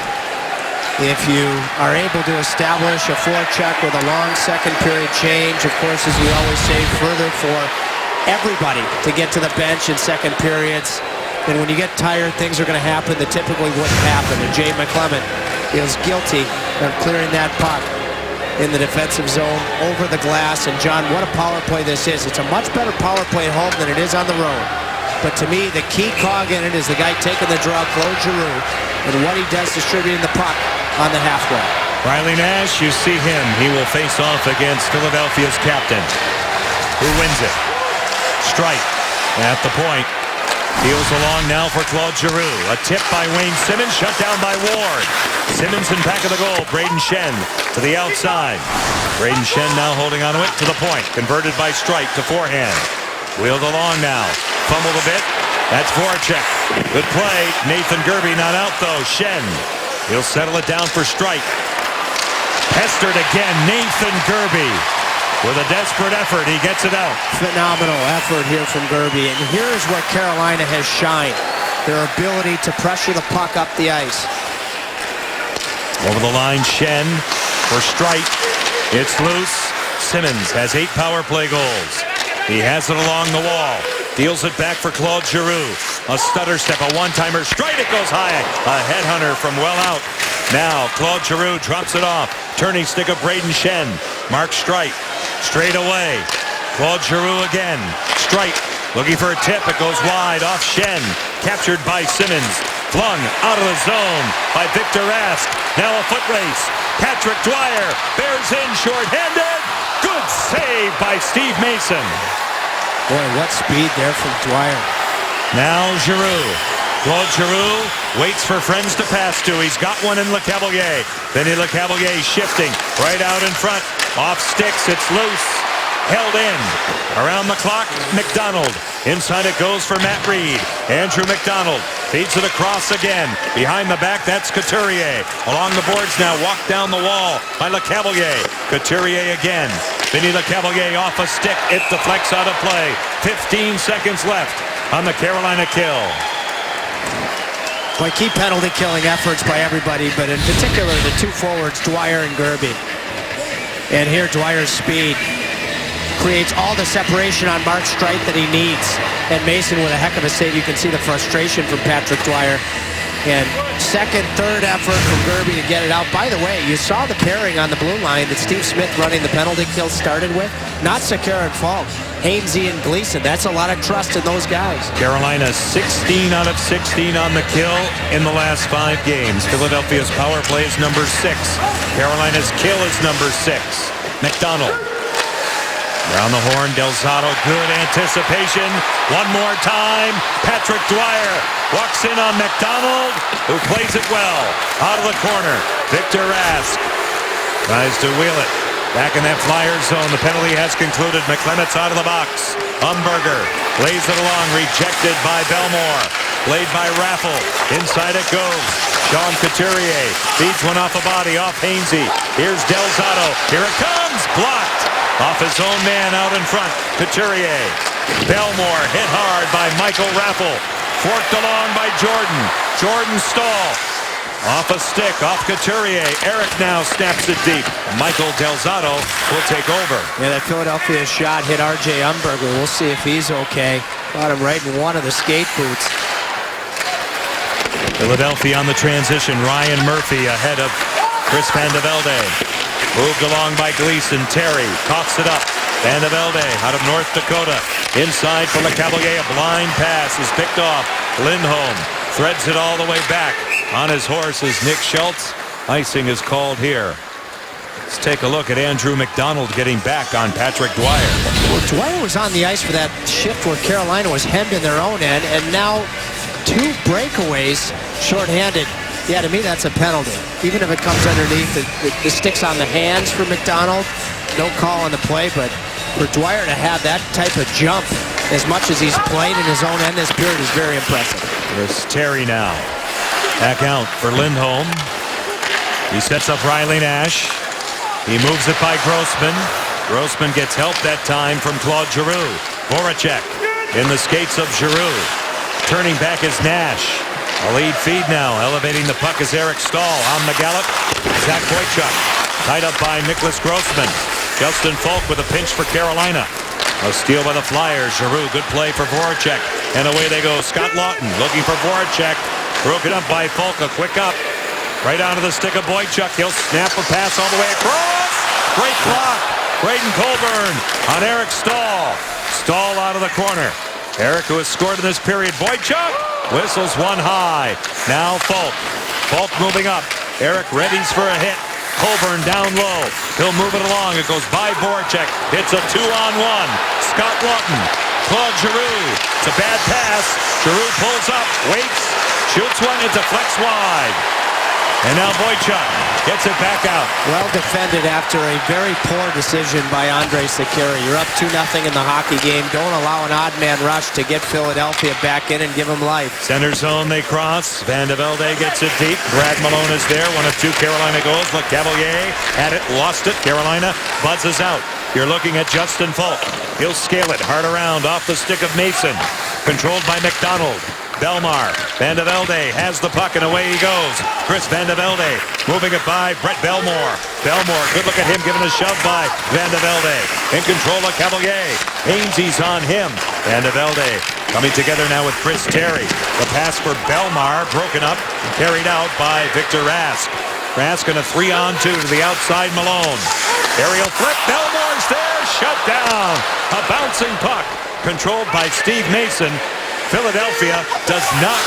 If you are able to establish a forecheck with a long second period change, of course, as we always say, further for everybody to get to the bench in second periods. And when you get tired, things are going to happen that typically wouldn't happen. And Jay McClement feels guilty of clearing that puck in the defensive zone over the glass. And John, what a power play this is. It's a much better power play at home than it is on the road. But to me, the key cog in it is the guy taking the draw, Claude Giroux, and what he does distributing the puck on the half wall. Riley Nash, you see him. He will face off against Philadelphia's captain. Who wins it? Streit at the point. Deals along now for Claude Giroux. A tip by Wayne Simmons, shut down by Ward. Simmons in back of the goal. Braden Shen to the outside. Braden Shen now holding on to it to the point. Converted by Streit to forehand. Wheeled along now. Fumbled a bit. That's Voracek. Good play. Nathan Gerby not out though. Shen. He'll settle it down for Streit. Pestered again. Nathan Gerby. With a desperate effort, he gets it out. Phenomenal effort here from Gerby. And here is where Carolina has shined. Their ability to pressure the puck up the ice. Over the line, Shen for Streit. It's loose. Simmons has 8 power play goals. He has it along the wall. Deals it back for Claude Giroux. A stutter step, a one-timer. Straight it goes high. A headhunter from well out. Now Claude Giroux drops it off. Turning stick of Braden Shen. Mark Streit. Straight away. Claude Giroux again. Streit looking for a tip. It goes wide off Shen. Captured by Simmons. Flung out of the zone by Victor Rask. Now a foot race. Patrick Dwyer bears in short-handed. Good save by Steve Mason. Boy, what speed there from Dwyer. Now Giroux. Claude Giroux waits for friends to pass to. He's got one in LeCavalier. Vinny LeCavalier shifting right out in front. Off sticks. It's loose. Held in. Around the clock, McDonald. Inside it goes for Matt Reed. Andrew McDonald feeds it across again. Behind the back, that's Couturier. Along the boards now, walked down the wall by LeCavalier. Couturier again. Vinny LeCavalier off a stick. It deflects out of play. 15 seconds left on the Carolina kill. Boy, key penalty killing efforts by everybody, but in particular the two forwards, Dwyer and Gerby. And here Dwyer's speed creates all the separation on Mark Streit that he needs. And Mason with a heck of a save. You can see the frustration from Patrick Dwyer. And second, third effort from Gerby to get it out. By the way, you saw the pairing on the blue line that Steve Smith running the penalty kill started with. Not Sekera and Falk. Hainsey and Gleason. That's a lot of trust in those guys. Carolina 16 out of 16 on the kill in the last 5 games. Philadelphia's power play is number 6. Carolina's kill is number 6. McDonald. Around the horn, Del Zotto, good anticipation. One more time. Patrick Dwyer walks in on McDonald, who plays it well. Out of the corner, Victor Rask tries to wheel it. Back in that Flyer zone, the penalty has concluded. McClemott's out of the box. Umberger lays it along, rejected by Belmore. Played by Raffle. Inside it goes. Sean Couturier feeds one off a body, off Hainsey. Here's Del Zotto. Here it comes. Blocked. Off his own man out in front. Couturier. Belmore hit hard by Michael Raffle. Forked along by Jordan. Jordan Stahl. Off a stick, off Couturier. Eric now snaps it deep. Michael Del Zotto will take over. Yeah, that Philadelphia shot hit R.J. Umberger. We'll see if he's okay. Got him right in one of the skate boots. Philadelphia on the transition. Ryan Murphy ahead of Chris Van de Velde. Moved along by Gleason. Terry coughs it up. Van de Velde out of North Dakota. Inside for LeCavalier. A blind pass is picked off. Lindholm threads it all the way back. On his horse is Nick Schultz. Icing is called here. Let's take a look at Andrew McDonald getting back on Patrick Dwyer. Well, Dwyer was on the ice for that shift where Carolina was hemmed in their own end, and now 2 breakaways shorthanded. Yeah, to me that's a penalty. Even if it comes underneath, the sticks on the hands for McDonald. No call on the play, but for Dwyer to have that type of jump as much as he's played in his own end this period is very impressive. There's Terry now. Back out for Lindholm. He sets up Riley Nash. He moves it by Grossman. Grossman gets help that time from Claude Giroux. Voracek in the skates of Giroux. Turning back is Nash. A lead feed now. Elevating the puck is Eric Stahl. On the gallop, Zach Boychuk. Tied up by Nicholas Grossman. Justin Falk with a pinch for Carolina. A steal by the Flyers. Giroux, good play for Voracek. And away they go. Scott Lawton looking for Voracek. Broken up by Falk. A quick up. Right onto the stick of Boychuk. He'll snap a pass all the way across. Great block. Braden Colburn on Eric Stahl. Stahl out of the corner. Eric, who has scored in this period. Boychuk whistles one high. Now Falk. Falk moving up. Eric readies for a hit. Colburn down low. He'll move it along. It goes by Voracek. It's a 2-on-1. Scott Lawton. Claude Giroux. It's a bad pass. Giroux pulls up. Waits. Shoots one. It deflects wide. And now Boychuk gets it back out. Well defended after a very poor decision by Andrej Sekera. You're up 2-0 in the hockey game. Don't allow an odd man rush to get Philadelphia back in and give them life. Center zone they cross. Van de Velde gets it deep. Brad Malone is there. One of 2 Carolina goals. LeCavalier had it, lost it. Carolina buzzes out. You're looking at Justin Falk. He'll scale it hard around off the stick of Mason. Controlled by McDonald. Belmar. Van de Velde has the puck and away he goes. Chris Van de Velde moving it by Brett Belmore. Belmore, good look at him, given a shove by Van de Velde. In control of Cavalier. Hainsey's on him. Van de Velde coming together now with Chris Terry. The pass for Belmar, broken up, carried out by Victor Rask. Rask in a 3-on-2 to the outside, Malone. Aerial flip, Belmore's there, shut down. A bouncing puck, controlled by Steve Mason. Philadelphia does not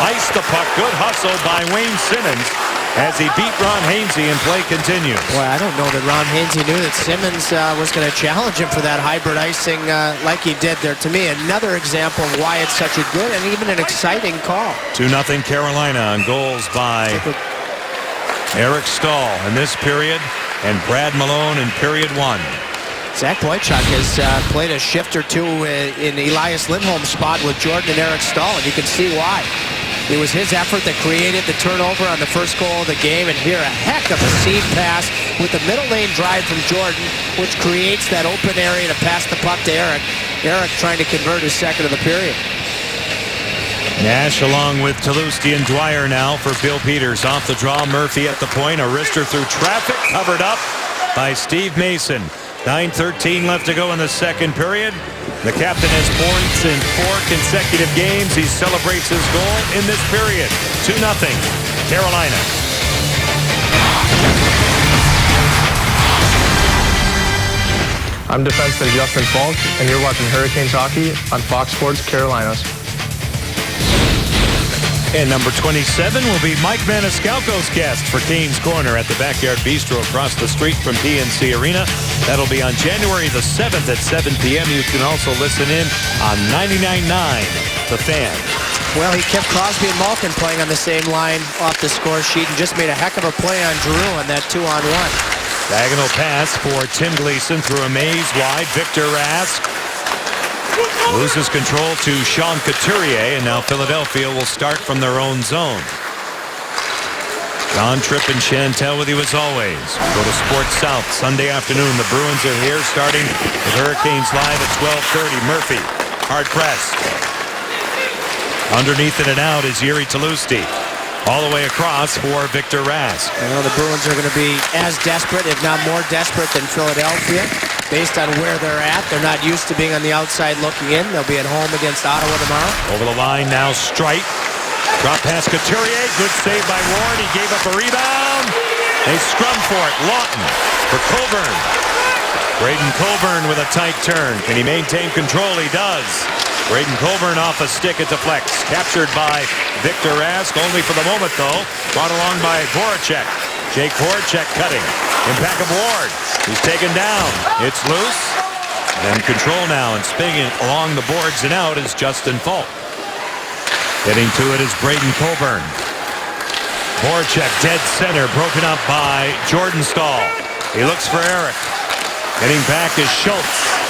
ice the puck. Good hustle by Wayne Simmons as he beat Ron Hainsey, and play continues. Well, I don't know that Ron Hainsey knew that Simmons was going to challenge him for that hybrid icing like he did there. To me, another example of why it's such a good and even an exciting call. 2-0 Carolina on goals by Eric Stahl in this period and Brad Malone in period 1. Zach Boychuk has played a shift or two in Elias Lindholm's spot with Jordan and Eric Stahl, and you can see why. It was his effort that created the turnover on the first goal of the game, and here a heck of a seed pass with the middle lane drive from Jordan, which creates that open area to pass the puck to Eric. Eric trying to convert his second of the period. Nash along with Talusti and Dwyer now for Bill Peters. Off the draw, Murphy at the point. A wrister through traffic, covered up by Steve Mason. 9:13 left to go in the second period. The captain has points in 4 consecutive games. He celebrates his goal in this period. 2-0 Carolina. I'm defenseman Justin Falk, and you're watching Hurricanes hockey on Fox Sports Carolinas. And number 27 will be Mike Maniscalco's guest for Canes Corner at the Backyard Bistro across the street from PNC Arena. That'll be on January the 7th at 7 p.m. You can also listen in on 99.9 The Fan. Well, he kept Crosby and Malkin playing on the same line off the score sheet and just made a heck of a play on Giroux on that 2-on-1. Diagonal pass for Tim Gleason through a maze wide. Victor Rask loses control to Sean Couturier, and now Philadelphia will start from their own zone. John Tripp and Chantel with you as always. Go to Sports South Sunday afternoon. The Bruins are here starting with Hurricanes live at 12:30. Murphy, hard pressed. Underneath it and out is Yuri Talusti. All the way across for Victor Rask. Well, the Bruins are going to be as desperate, if not more desperate, than Philadelphia. Based on where they're at, they're not used to being on the outside looking in. They'll be at home against Ottawa tomorrow. Over the line now, Streit. Drop pass Couturier. Good save by Ward. He gave up a rebound. They scrum for it. Lawton for Coburn. Braden Coburn with a tight turn. Can he maintain control? He does. Braden Coburn off a stick. It deflects. Captured by Victor Rask. Only for the moment, though. Brought along by Voracek. Jake Voracek cutting. Impact of Ward. He's taken down. It's loose. And control now. And spinning along the boards and out is Justin Falk. Getting to it is Braden Coburn. Voracek dead center. Broken up by Jordan Stahl. He looks for Eric. Getting back is Schultz.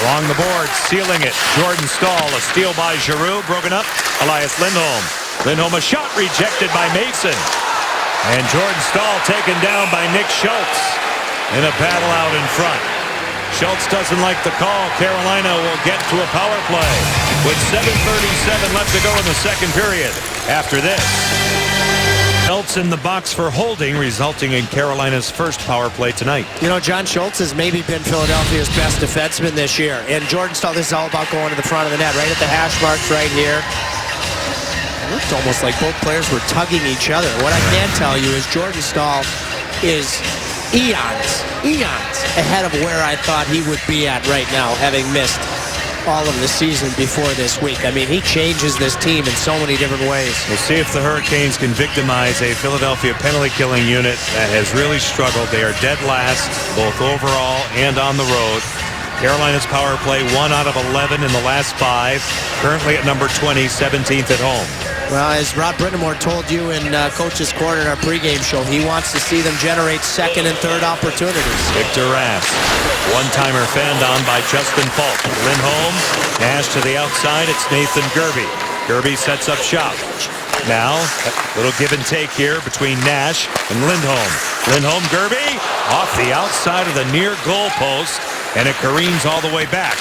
Along the board, sealing it. Jordan Stahl, a steal by Giroux, broken up. Elias Lindholm. Lindholm, a shot rejected by Mason. And Jordan Stahl taken down by Nick Schultz in a battle out in front. Schultz doesn't like the call. Carolina will get to a power play with 7:37 left to go in the second period. After this, Schultz in the box for holding, resulting in Carolina's first power play tonight. You know, John Schultz has maybe been Philadelphia's best defenseman this year. And Jordan Stahl, this is all about going to the front of the net, right at the hash marks right here. It looked almost like both players were tugging each other. What I can tell you is Jordan Stahl is eons ahead of where I thought he would be at right now, having missed all of the season before this week. I mean, he changes this team in so many different ways. We'll see if the Hurricanes can victimize a Philadelphia penalty-killing unit that has really struggled. They are dead last, both overall and on the road. Carolina's power play 1 out of 11 in the last 5. Currently at number 20, 17th at home. Well, as Rod Brindamore told you in Coach's Corner in our pregame show, he wants to see them generate second and third opportunities. Victor Rask. One-timer fanned on by Justin Falk. Lindholm. Nash to the outside. It's Nathan Gerby. Gerby sets up shop. Now, a little give and take here between Nash and Lindholm. Lindholm, Gerby, off the outside of the near goal post, and it careens all the way back.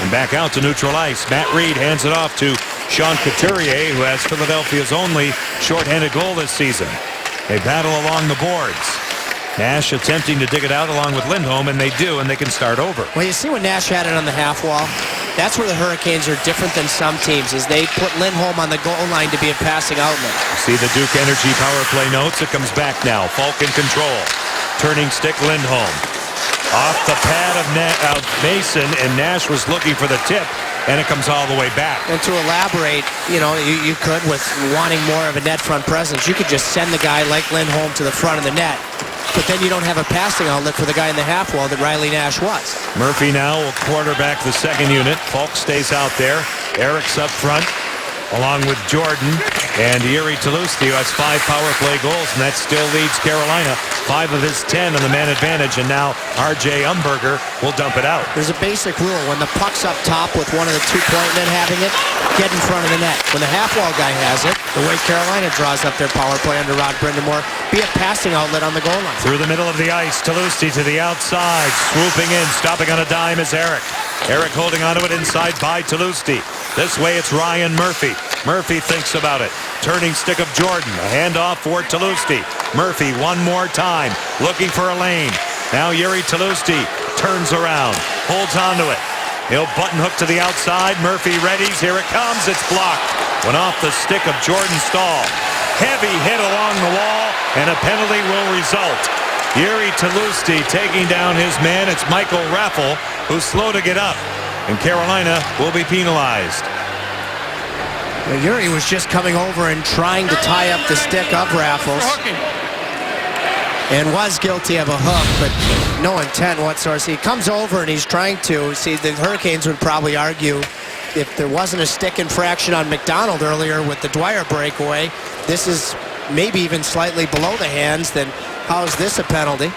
And back out to neutral ice. Matt Reed hands it off to Sean Couturier, who has Philadelphia's only shorthanded goal this season. They battle along the boards. Nash attempting to dig it out along with Lindholm, and they do, and they can start over. Well, you see when Nash had it on the half wall, that's where the Hurricanes are different than some teams, is they put Lindholm on the goal line to be a passing outlet. See the Duke Energy power play notes. It comes back now. Falk in control. Turning stick Lindholm. Off the pad of Mason, and Nash was looking for the tip, and it comes all the way back. And to elaborate, you could, with wanting more of a net front presence, you could just send the guy like Lindholm to the front of the net. But then you don't have a passing outlet for the guy in the half wall that Riley Nash was. Murphy now will quarterback the second unit. Falk stays out there. Eric's up front, along with Jordan. And Jiri Tlusty, who has 5 power play goals, and that still leads Carolina. 5 of his 10 on the man advantage, and now R.J. Umberger will dump it out. There's a basic rule. When the puck's up top with one of the 2-point men having it, get in front of the net. When the half-wall guy has it, the way Carolina draws up their power play under Rod Brindamore, be a passing outlet on the goal line. Through the middle of the ice, Tlusty to the outside. Swooping in, stopping on a dime is Eric. Eric holding onto it inside by Tlusty. This way it's Ryan Murphy. Murphy thinks about it. Turning stick of Jordan. A handoff for Tlusty. Murphy one more time. Looking for a lane. Now Jiri Tlusty turns around. Holds onto it. He'll button hook to the outside. Murphy readies. Here it comes. It's blocked. Went off the stick of Jordan Staal. Heavy hit along the wall, and a penalty will result. Jiri Tlusty taking down his man. It's Michael Raffl, who's slow to get up. And Carolina will be penalized. Jiri was just coming over and trying to tie up the stick of Raffles. And was guilty of a hook, but no intent whatsoever. See, he comes over and he's trying to. See, the Hurricanes would probably argue if there wasn't a stick infraction on McDonald earlier with the Dwyer breakaway, this is maybe even slightly below the hands, then how is this a penalty?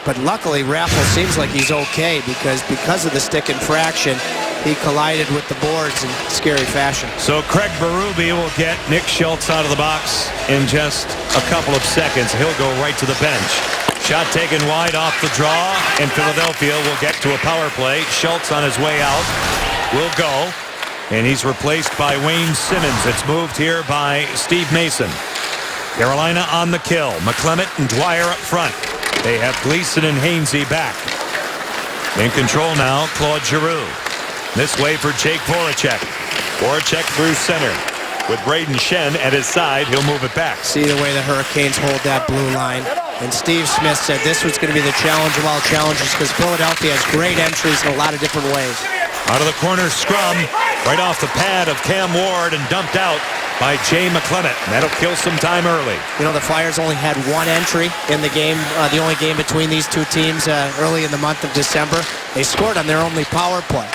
But luckily, Raffles seems like he's okay because of the stick infraction, he collided with the boards in scary fashion. So Craig Berube will get Nick Schultz out of the box in just a couple of seconds. He'll go right to the bench. Shot taken wide off the draw, and Philadelphia will get to a power play. Schultz on his way out will go, and he's replaced by Wayne Simmons. It's moved here by Steve Mason. Carolina on the kill. McClement and Dwyer up front. They have Gleason and Hainsey back. In control now, Claude Giroux. This way for Jake Voracek. Voracek through center. With Braden Shen at his side, he'll move it back. See the way the Hurricanes hold that blue line. And Steve Smith said this was going to be the challenge of all challenges because Philadelphia has great entries in a lot of different ways. Out of the corner scrum, right off the pad of Cam Ward and dumped out by Jay McClement. That'll kill some time early. You know, the Flyers only had one entry in the game, the only game between these two teams early in the month of December. They scored on their only power play.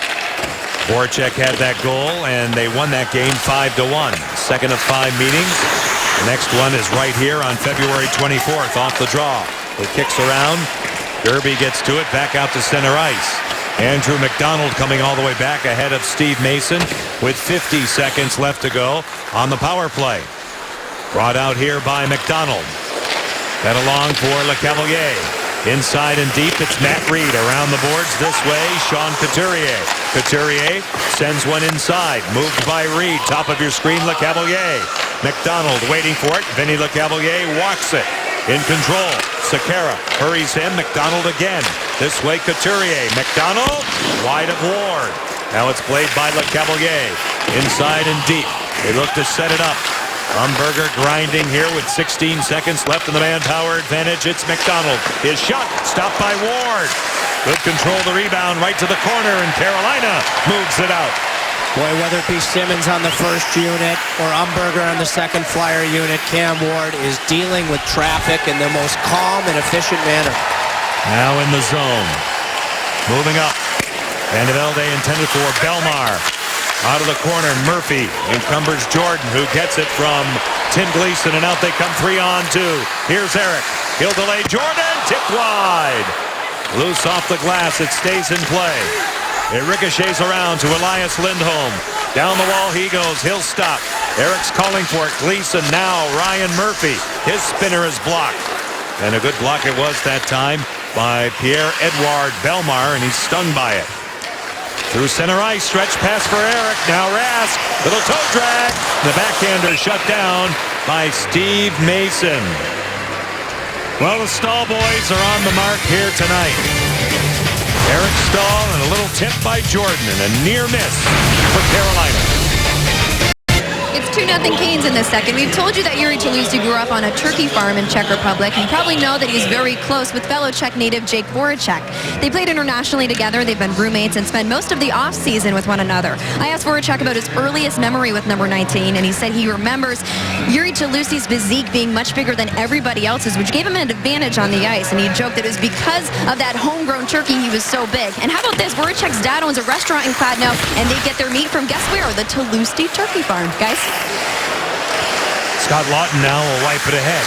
Voracek had that goal, and they won that game 5-1. Second of 5 meetings. The next one is right here on February 24th off the draw. It kicks around. Derby gets to it, back out to center ice. Andrew McDonald coming all the way back ahead of Steve Mason with 50 seconds left to go on the power play. Brought out here by McDonald. That along for LeCavalier. Inside and deep, it's Matt Reed around the boards this way. Sean Couturier. Couturier sends one inside. Moved by Reed. Top of your screen, LeCavalier. McDonald waiting for it. Vinny LeCavalier walks it. In control. Sekera hurries him. McDonald again. This way, Couturier. McDonald wide of Ward. Now it's played by LeCavalier. Inside and deep. They look to set it up. Umberger grinding here with 16 seconds left in the manpower advantage. It's McDonald. His shot stopped by Ward. Good control of the rebound right to the corner, and Carolina moves it out. Boy, whether it be Simmons on the first unit or Umberger on the second Flyer unit, Cam Ward is dealing with traffic in the most calm and efficient manner. Now in the zone. Moving up. Van de Velde intended for Belmar. Out of the corner, Murphy encumbers Jordan, who gets it from Tim Gleason, and out they come 3-on-2. Here's Eric. He'll delay Jordan. Tipped wide. Loose off the glass. It stays in play. It ricochets around to Elias Lindholm. Down the wall he goes. He'll stop. Eric's calling for it. Gleason now. Ryan Murphy. His spinner is blocked. And a good block it was that time by Pierre-Edouard Bellemare, and he's stung by it. Through center ice, stretch pass for Eric. Now Rask, little toe drag. The backhander shut down by Steve Mason. Well, the Stahl boys are on the mark here tonight. Eric Stahl and a little tip by Jordan and a near miss for Carolina. It's 2-0 Canes in the second. We've told you that Jiri Tlusty grew up on a turkey farm in Czech Republic. You probably know that he's very close with fellow Czech native Jake Voracek. They played internationally together. They've been roommates and spent most of the offseason with one another. I asked Voracek about his earliest memory with number 19, and he said he remembers Jiri Tlusty's physique being much bigger than everybody else's, which gave him an advantage on the ice. And he joked that it was because of that homegrown turkey he was so big. And how about this? Voracek's dad owns a restaurant in Kladno, and they get their meat from, guess where? The Tlusty Turkey Farm. Guys? Scott Laughton now will wipe it ahead.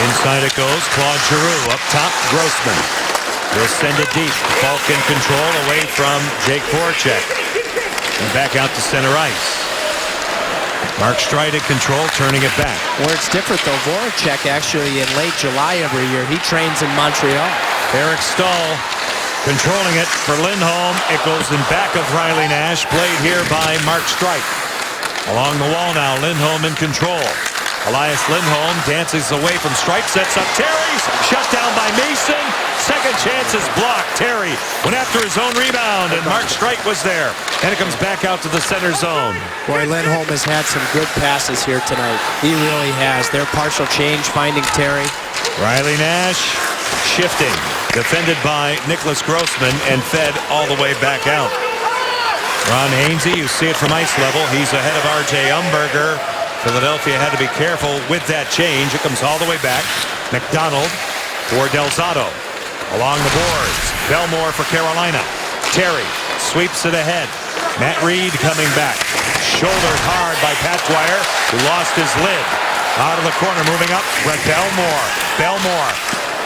Inside it goes. Claude Giroux up top. Grossman will send it deep. Falk in control away from Jake Voracek. And back out to center ice. Mark Streit in control, turning it back. Where it's different though, Voracek actually in late July every year, he trains in Montreal. Eric Stahl controlling it for Lindholm. It goes in back of Riley Nash. Played here by Mark Streit. Along the wall now, Lindholm in control. Elias Lindholm dances away from Streit, sets up Terry, shut down by Mason. Second chance is blocked. Terry went after his own rebound, and Mark Streit was there. And it comes back out to the center zone. Boy, Lindholm has had some good passes here tonight. He really has. Their partial change, finding Terry. Riley Nash shifting, defended by Nicholas Grossman, and fed all the way back out. Ron Hainsey, you see it from ice level. He's ahead of R.J. Umberger. Philadelphia had to be careful with that change. It comes all the way back. McDonald for Del Zotto. Along the boards. Belmore for Carolina. Terry sweeps it ahead. Matt Reed coming back. Shouldered hard by Pat Dwyer, who lost his lid. Out of the corner, moving up. Brett Belmore. Belmore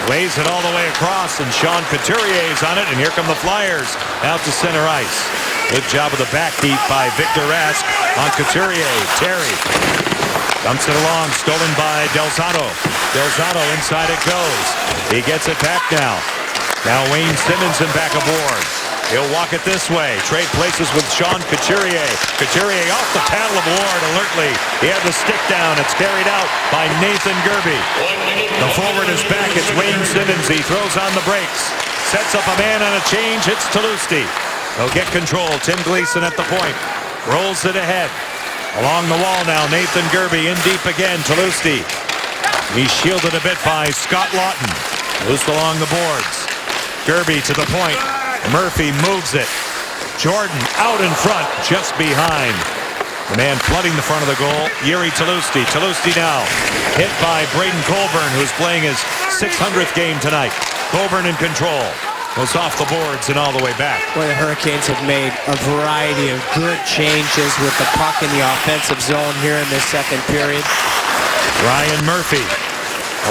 lays it all the way across, and Sean Couturier's on it, and here come the Flyers out to center ice. Good job of the back deep by Victor Rask on Couturier. Terry dumps it along, stolen by Del Zotto. Del Zotto, inside it goes. He gets it back now. Now Wayne Simmons in back aboard. He'll walk it this way. Trade places with Sean Couturier. Couturier off the paddle of Ward alertly. He had the stick down. It's carried out by Nathan Gerby. The forward is back. It's Wayne Simmons. He throws on the brakes. Sets up a man on a change. It's Tlusty. He'll get control. Tim Gleason at the point. Rolls it ahead. Along the wall now, Nathan Gerby in deep again. Tlusty. He's shielded a bit by Scott Laughton. Loose along the boards. Gerby to the point. Murphy moves it. Jordan out in front, just behind. The man flooding the front of the goal, Jiri Tlusty. Tlusty now hit by Braden Colburn, who's playing his 600th game tonight. Colburn in control. Goes off the boards and all the way back. Boy, the Hurricanes have made a variety of good changes with the puck in the offensive zone here in this second period. Ryan Murphy.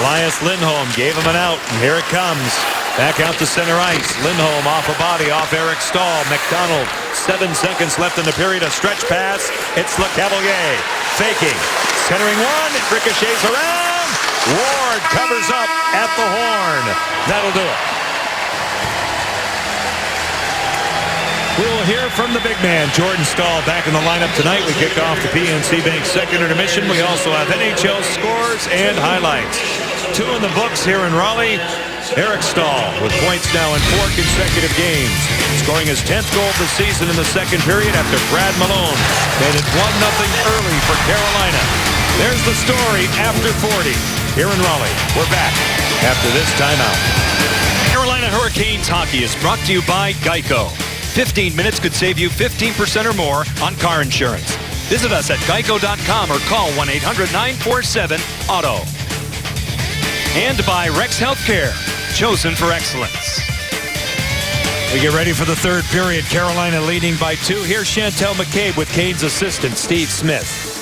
Elias Lindholm gave him an out, and here it comes. Back out to center ice. Lindholm off a body, off Eric Stahl. McDonald, 7 seconds left in the period. A stretch pass. It's LeCavalier. Faking. Centering one. It ricochets around. Ward covers up at the horn. That'll do it. We'll hear from the big man, Jordan Stahl, back in the lineup tonight. We kick off the PNC Bank second intermission. We also have NHL scores and highlights. 2 in the books here in Raleigh. Eric Stahl with points now in 4 consecutive games, scoring his 10th goal of the season in the second period after Brad Malone made it 1-0 early for Carolina. There's the story after 40 here in Raleigh. We're back after this timeout. Carolina Hurricanes hockey is brought to you by Geico. 15 minutes could save you 15% or more on car insurance. Visit us at geico.com or call 1-800-947-AUTO. And by Rex Healthcare, chosen for excellence. We get ready for the third period. Carolina leading by 2. Here's Chantel McCabe with Canes assistant Steve Smith.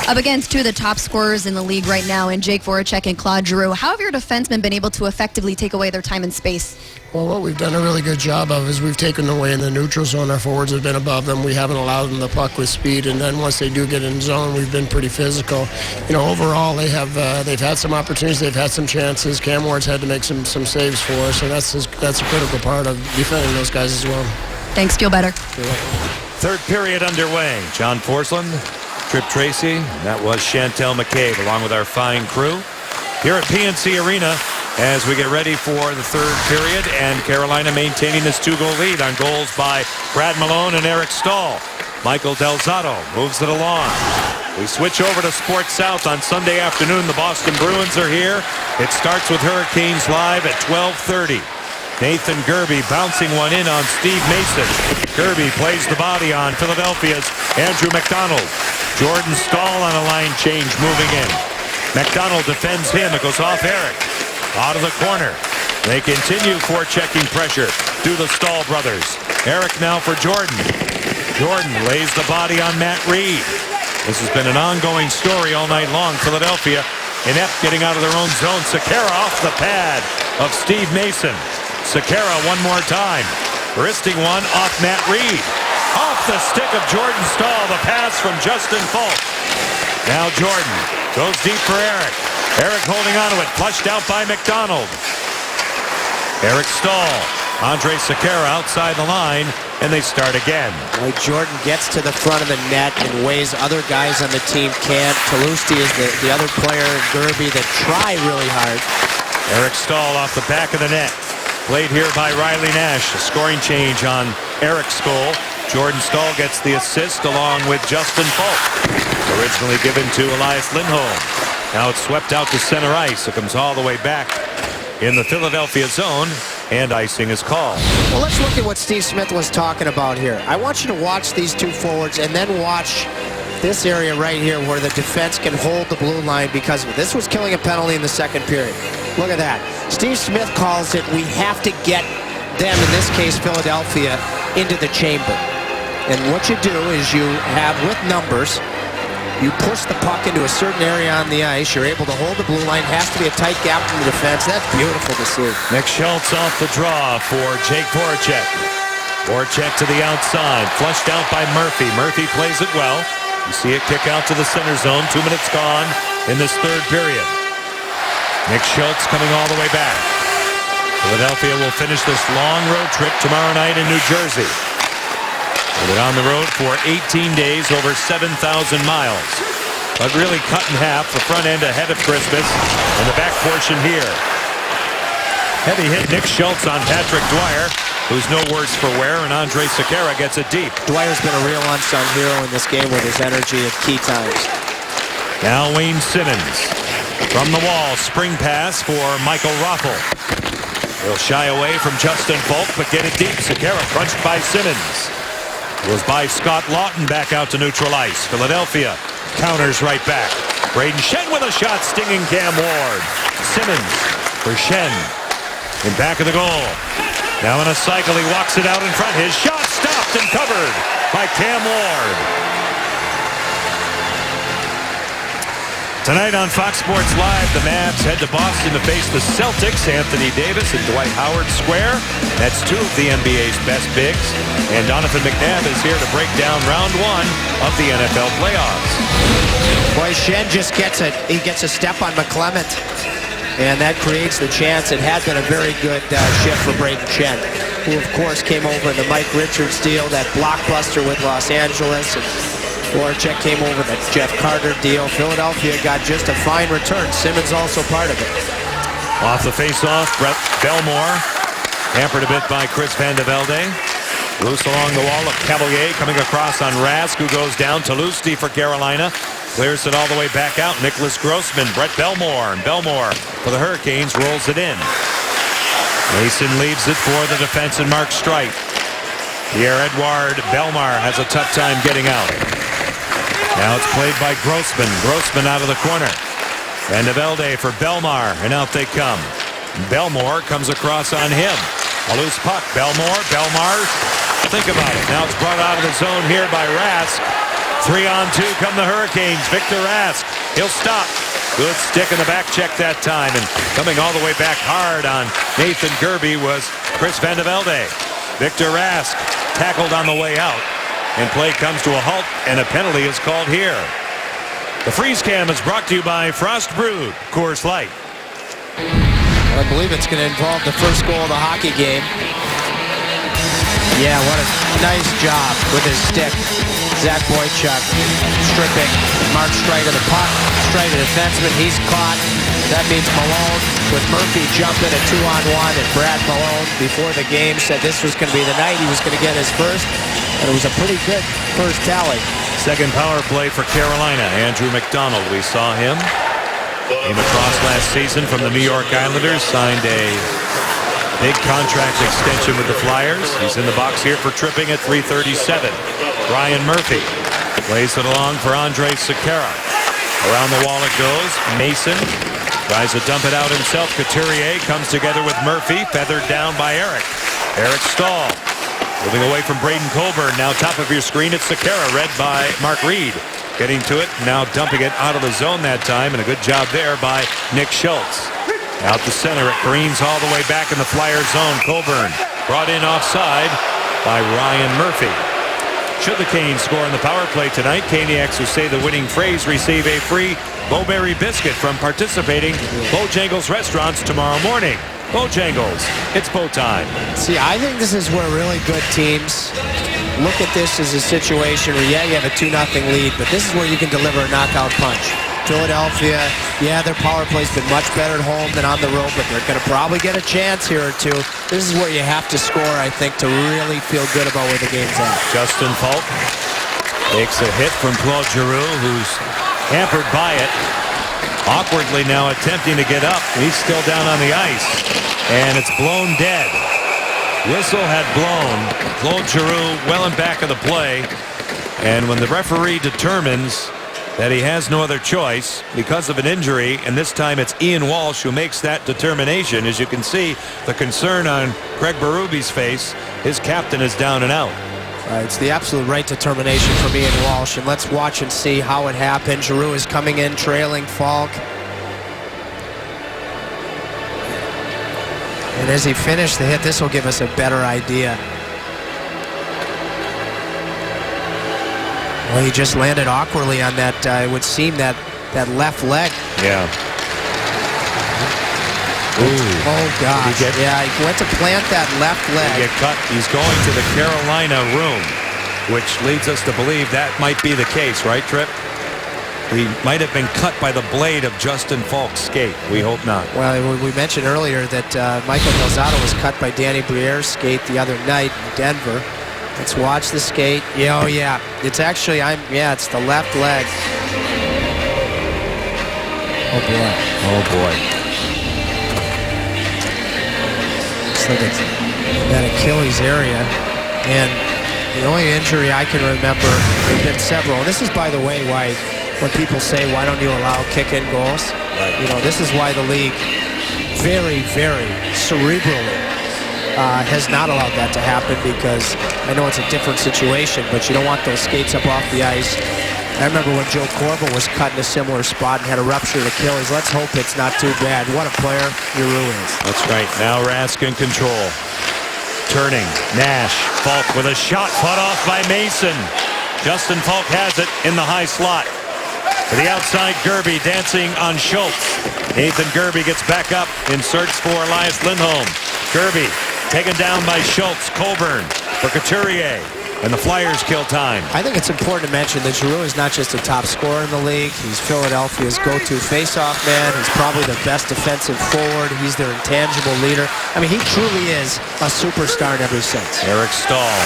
Up against 2 of the top scorers in the league right now in Jake Voracek and Claude Giroux. How have your defensemen been able to effectively take away their time and space? Well, what we've done a really good job of is we've taken away in the neutral zone. Our forwards have been above them. We haven't allowed them the puck with speed, and then once they do get in zone, we've been pretty physical. You know, overall, they've had some opportunities, they've had some chances. Cam Ward's had to make some saves for us, and that's a critical part of defending those guys as well. Thanks. Feel better. Third period underway. John Forsland, Trip Tracy, and that was Chantel McCabe, along with our fine crew here at PNC Arena as we get ready for the third period, and Carolina maintaining this 2-goal lead on goals by Brad Malone and Eric Stahl. Michael Delzato moves it along. We switch over to Sports South on Sunday afternoon. The Boston Bruins are here. It starts with Hurricanes Live at 12:30. Nathan Gerbe bouncing one in on Steve Mason. Gerbe plays the body on Philadelphia's Andrew McDonald. Jordan Stahl on a line change moving in. McDonald defends him. It goes off Eric. Out of the corner. They continue forechecking pressure through the Stahl brothers. Eric now for Jordan. Jordan lays the body on Matt Reed. This has been an ongoing story all night long. Philadelphia inept getting out of their own zone. Sekera off the pad of Steve Mason. Sekera one more time. Wristing one off Matt Reed. Off the stick of Jordan Stahl. The pass from Justin Falk. Now Jordan goes deep for Eric. Eric holding on to it. Flushed out by McDonald. Eric Stahl. Andre Sekera outside the line, and they start again. Jordan gets to the front of the net in ways other guys on the team can't. Talusti is the other player, Gerbe, that try really hard. Eric Stahl off the back of the net. Played here by Riley Nash. A scoring change on Eric's goal. Jordan Stahl gets the assist along with Justin Falk. Originally given to Elias Lindholm. Now it's swept out to center ice. It comes all the way back in the Philadelphia zone, and icing is called. Well, let's look at what Steve Smith was talking about here. I want you to watch these two forwards and then watch this area right here where the defense can hold the blue line because of it. This was killing a penalty in the second period. Look at that. Steve Smith calls it, we have to get them, in this case Philadelphia, into the chamber. And what you do is you have, with numbers, you push the puck into a certain area on the ice. You're able to hold the blue line. Has to be a tight gap from the defense. That's beautiful to see. Nick Schultz off the draw for Jake Voracek. Voracek to the outside. Flushed out by Murphy. Murphy plays it well. You see it kick out to the center zone. 2 minutes gone in this third period. Nick Schultz coming all the way back. Philadelphia will finish this long road trip tomorrow night in New Jersey. They're on the road for 18 days, over 7,000 miles. But really cut in half, the front end ahead of Christmas, and the back portion here. Heavy hit Nick Schultz on Patrick Dwyer, who's no worse for wear, and Andre Sekera gets it deep. Dwyer's been a real unsung hero in this game with his energy at key times. Now Wayne Simmons. From the wall, spring pass for Michael Raffl. He'll shy away from Justin Falk, but get it deep. Sekera crunched by Simmons. Was by Scott Lawton back out to neutral ice. Philadelphia counters right back. Braden Shen with a shot stinging Cam Ward. Simmons for Shen. In back of the goal. Now in a cycle, he walks it out in front. His shot stopped and covered by Cam Ward. Tonight on Fox Sports Live, the Mavs head to Boston to face the Celtics. Anthony Davis and Dwight Howard square. That's two of the NBA's best bigs. And Donovan McNabb is here to break down round one of the NFL playoffs. Boy, Shen just gets a step on McClement. And that creates the chance. It had been a very good shift for Braden Shen, who of course came over in the Mike Richards deal, that blockbuster with Los Angeles. And Voracek came over the Jeff Carter deal. Philadelphia got just a fine return. Simmons also part of it. Off the face-off, Brett Belmore. Hampered a bit by Chris Van de Velde. Loose along the wall of Cavalier coming across on Rask, who goes down. Talusti for Carolina. Clears it all the way back out. Nicholas Grossman, Brett Belmore. And Belmore for the Hurricanes rolls it in. Mason leaves it for the defense and Mark Streit. Pierre-Edouard Belmar has a tough time getting out. Now it's played by Grossman. Grossman out of the corner. Van de Velde for Belmar, and out they come. Belmore comes across on him. A loose puck. Belmar. Think about it. Now it's brought out of the zone here by Rask. 3-on-2 come the Hurricanes. Victor Rask. He'll stop. Good stick in the back check that time. And coming all the way back hard on Nathan Gerbe was Chris Van de Velde. Victor Rask tackled on the way out. And play comes to a halt, and a penalty is called here. The Freeze Cam is brought to you by Frost Brewed, Coors Light. I believe it's going to involve the first goal of the hockey game. Yeah, what a nice job with his stick. Zach Boychuk stripping Mark Streit of the puck. Streit, a defenseman, he's caught. That means Malone with Murphy jumping at 2-on-1, and Brad Malone before the game said this was going to be the night he was going to get his first, and it was a pretty good first tally. Second power play for Carolina. Andrew McDonald, we saw him. Came across last season from the New York Islanders, signed a big contract extension with the Flyers. He's in the box here for tripping at 337. Ryan Murphy plays it along for Andrej Sekera. Around the wall it goes. Mason tries to dump it out himself. Couturier comes together with Murphy, feathered down by Eric. Eric Stahl moving away from Braden Colburn. Now top of your screen, it's Sekera, read by Mark Reed. Getting to it, now dumping it out of the zone that time, and a good job there by Nick Schultz. Out the center, it greens all the way back in the Flyers zone. Colburn brought in offside by Ryan Murphy. Should the Canes score in the power play tonight, Caniacs who say the winning phrase receive a free Bowberry biscuit from participating Bojangles restaurants tomorrow morning. Bojangles, it's bow time. See, I think this is where really good teams look at this as a situation where, yeah, you have a 2-0 lead, but this is where you can deliver a knockout punch. Philadelphia, yeah, their power play's been much better at home than on the road, but they're going to probably get a chance here or two. This is where you have to score, I think, to really feel good about where the game's at. Justin Falk takes a hit from Claude Giroux, who's hampered by it. Awkwardly now attempting to get up. He's still down on the ice, and it's blown dead. Whistle had blown. Claude Giroux well in back of the play, and when the referee determines that he has no other choice because of an injury, and this time it's Ian Walsh who makes that determination. As you can see, the concern on Craig Berube's face, his captain is down and out. It's the absolute right determination from Ian Walsh, and let's watch and see how it happened. Giroux is coming in trailing Falk. And as he finished the hit, this will give us a better idea. Well, he just landed awkwardly on that, it would seem, that left leg. Yeah. Ooh. Oh, gosh. Yeah, he went to plant that left leg. Get cut. He's going to the Carolina room, which leads us to believe that might be the case, right, Tripp? He might have been cut by the blade of Justin Falk's skate. We hope not. Well, we mentioned earlier that Michael Calzado was cut by Danny Briere's skate the other night in Denver. Let's watch the skate. Yeah, oh, yeah. It's actually, it's the left leg. Oh, boy. Oh, boy. It's like it's that Achilles area. And the only injury I can remember, there have been several. And this is, by the way, why when people say, why don't you allow kick-in goals? Right. You know, this is why the league very, very cerebrally has not allowed that to happen, because I know it's a different situation, but you don't want those skates up off the ice. I remember when Joe Corvo was cut in a similar spot and had a ruptured Achilles. Let's hope it's not too bad. What a player Giroux is. That's right. Now Rask in control. Turning. Nash. Falk with a shot fought off by Mason. Justin Falk has it in the high slot. To the outside, Gerby dancing on Schultz. Nathan Gerby gets back up in search for Elias Lindholm. Gerby taken down by Schultz. Colburn for Couturier. And the Flyers kill time. I think it's important to mention that Giroux is not just a top scorer in the league. He's Philadelphia's go-to face-off man. He's probably the best defensive forward. He's their intangible leader. I mean, he truly is a superstar in every sense. Eric Stahl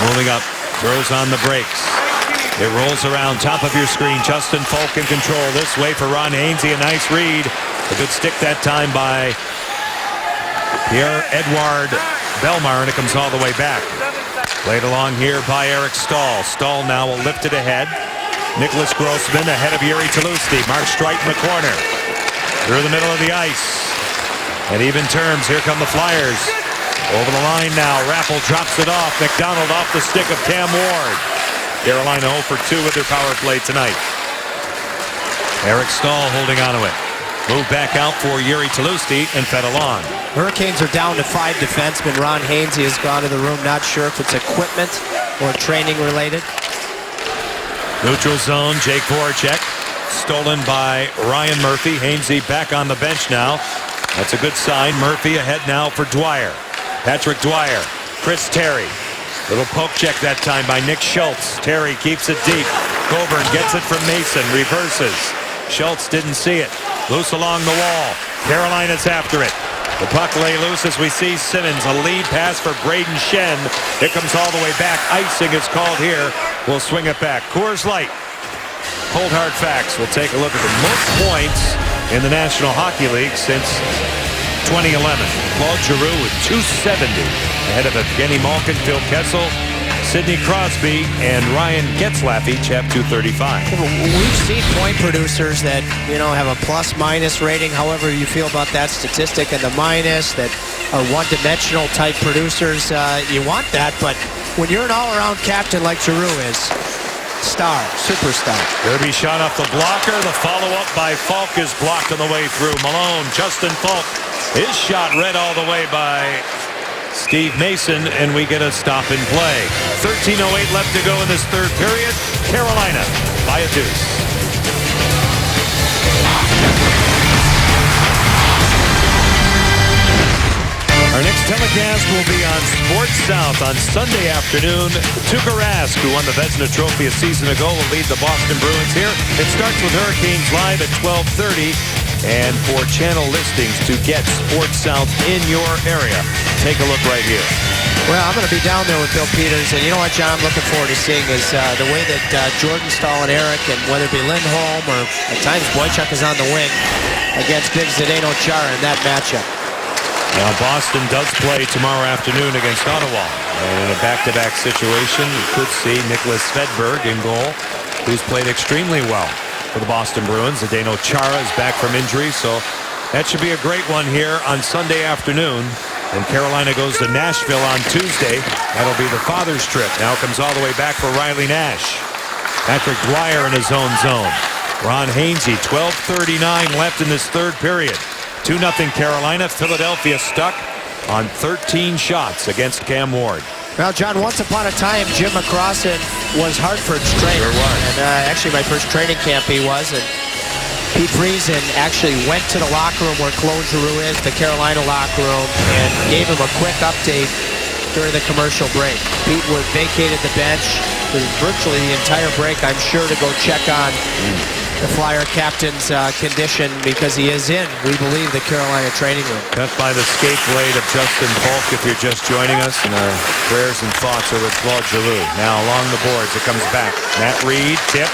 moving up, throws on the brakes. It rolls around top of your screen. Justin Falk in control this way for Ron Hainsey. A nice read. A good stick that time by Pierre-Edouard Bellemare, and it comes all the way back. Played along here by Eric Stahl. Stahl now will lift it ahead. Nicholas Grossman ahead of Yuri Tlusty. Mark Streit in the corner. Through the middle of the ice. And even terms. Here come the Flyers. Over the line now. Rappel drops it off. McDonald off the stick of Cam Ward. Carolina 0 for 2 with their power play tonight. Eric Stahl holding on to it. Moved back out for Yuri Tlusty and fed along. Hurricanes are down to 5 defensemen. Ron Hainsey has gone to the room. Not sure if it's equipment or training related. Neutral zone, Jake Voracek. Stolen by Ryan Murphy. Hainsey back on the bench now. That's a good sign. Murphy ahead now for Dwyer. Patrick Dwyer. Chris Terry Little poke check that time by Nick Schultz. Terry keeps it deep. Coburn gets it from Mason. Reverses. Schultz didn't see it. Loose along the wall. Carolina's after it. The puck lay loose as we see Simmons. A lead pass for Braden Shen. It comes all the way back. Icing is called here. We'll swing it back. Coors Light. Cold hard facts. We'll take a look at the most points in the National Hockey League since 2011. Claude Giroux with 270 ahead of Evgeny Malkin, Phil Kessel, Sidney Crosby, and Ryan Getzlaf each have 235. We've seen point producers that, have a plus-minus rating, however you feel about that statistic, and the minus that are one-dimensional type producers. You want that, but when you're an all-around captain like Giroux is, star, superstar. Derby shot off the blocker. The follow-up by Falk is blocked on the way through. Malone, Justin Falk. His shot read all the way by Steve Mason, and we get a stop in play. 13:08 left to go in this third period. Carolina by a deuce. Our next telecast will be on Sports South on Sunday afternoon. Tuukka Rask, who won the Vezina Trophy a season ago, will lead the Boston Bruins here. It starts with Hurricanes live at 12:30. And for channel listings to get Sports South in your area, take a look right here. Well, I'm going to be down there with Bill Peters, and you know what, John, I'm looking forward to seeing is the way that Jordan Staal and Eric, and whether it be Lindholm or at times Boychuk is on the wing against Big Zdeno Chara in that matchup. Now Boston does play tomorrow afternoon against Ottawa. And in a back-to-back situation, you could see Nicholas Svedberg in goal, who's played extremely well for the Boston Bruins. Zdeno Chara is back from injury, so that should be a great one here on Sunday afternoon. And Carolina goes to Nashville on Tuesday. That'll be the father's trip. Now comes all the way back for Riley Nash. Patrick Dwyer in his own zone. Ron Hainsey, 12:39 left in this third period. 2-0 Carolina. Philadelphia stuck on 13 shots against Cam Ward. Well, John, once upon a time, Jim McCrossin was Hartford's trainer. Sure was. And actually, my first training camp he was. And Pete Friesen actually went to the locker room where Claude Giroux is, the Carolina locker room, and gave him a quick update during the commercial break. Pete vacated the bench for virtually the entire break, I'm sure, to go check on the Flyer captain's condition because he is in, we believe, the Carolina training room. Cut by the skate blade of Justin Falk if you're just joining us, and our prayers and thoughts are with Claude Giroux. Now along the boards, it comes back. Matt Reed tipped,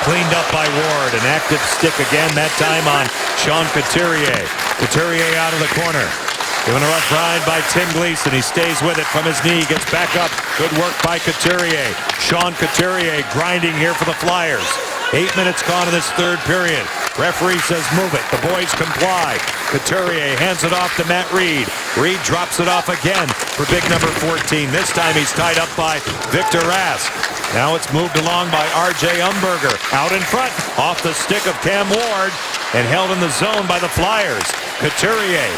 cleaned up by Ward. An active stick again, that time on Sean Couturier. Couturier out of the corner. Given a rough ride by Tim Gleason. He stays with it from his knee, gets back up. Good work by Couturier. Sean Couturier grinding here for the Flyers. 8 minutes gone in this third period. Referee says move it. The boys comply. Couturier hands it off to Matt Reed. Reed drops it off again for big number 14. This time he's tied up by Victor Rask. Now it's moved along by R.J. Umberger. Out in front, off the stick of Cam Ward, and held in the zone by the Flyers. Couturier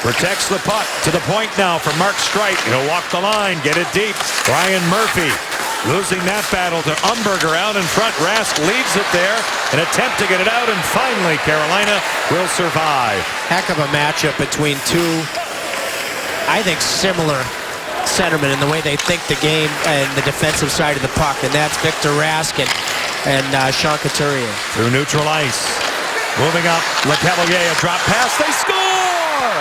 protects the puck to the point now for Mark Streit. He'll walk the line, get it deep. Brian Murphy losing that battle to Umberger out in front. Rask leaves it there, an attempt to get it out, and finally Carolina will survive. Heck of a matchup between two, I think, similar sentiment in the way they think the game and the defensive side of the puck, and that's Victor Rask and Sean Couturier. Through neutral ice. Moving up, LeCavalier, a drop pass, they score!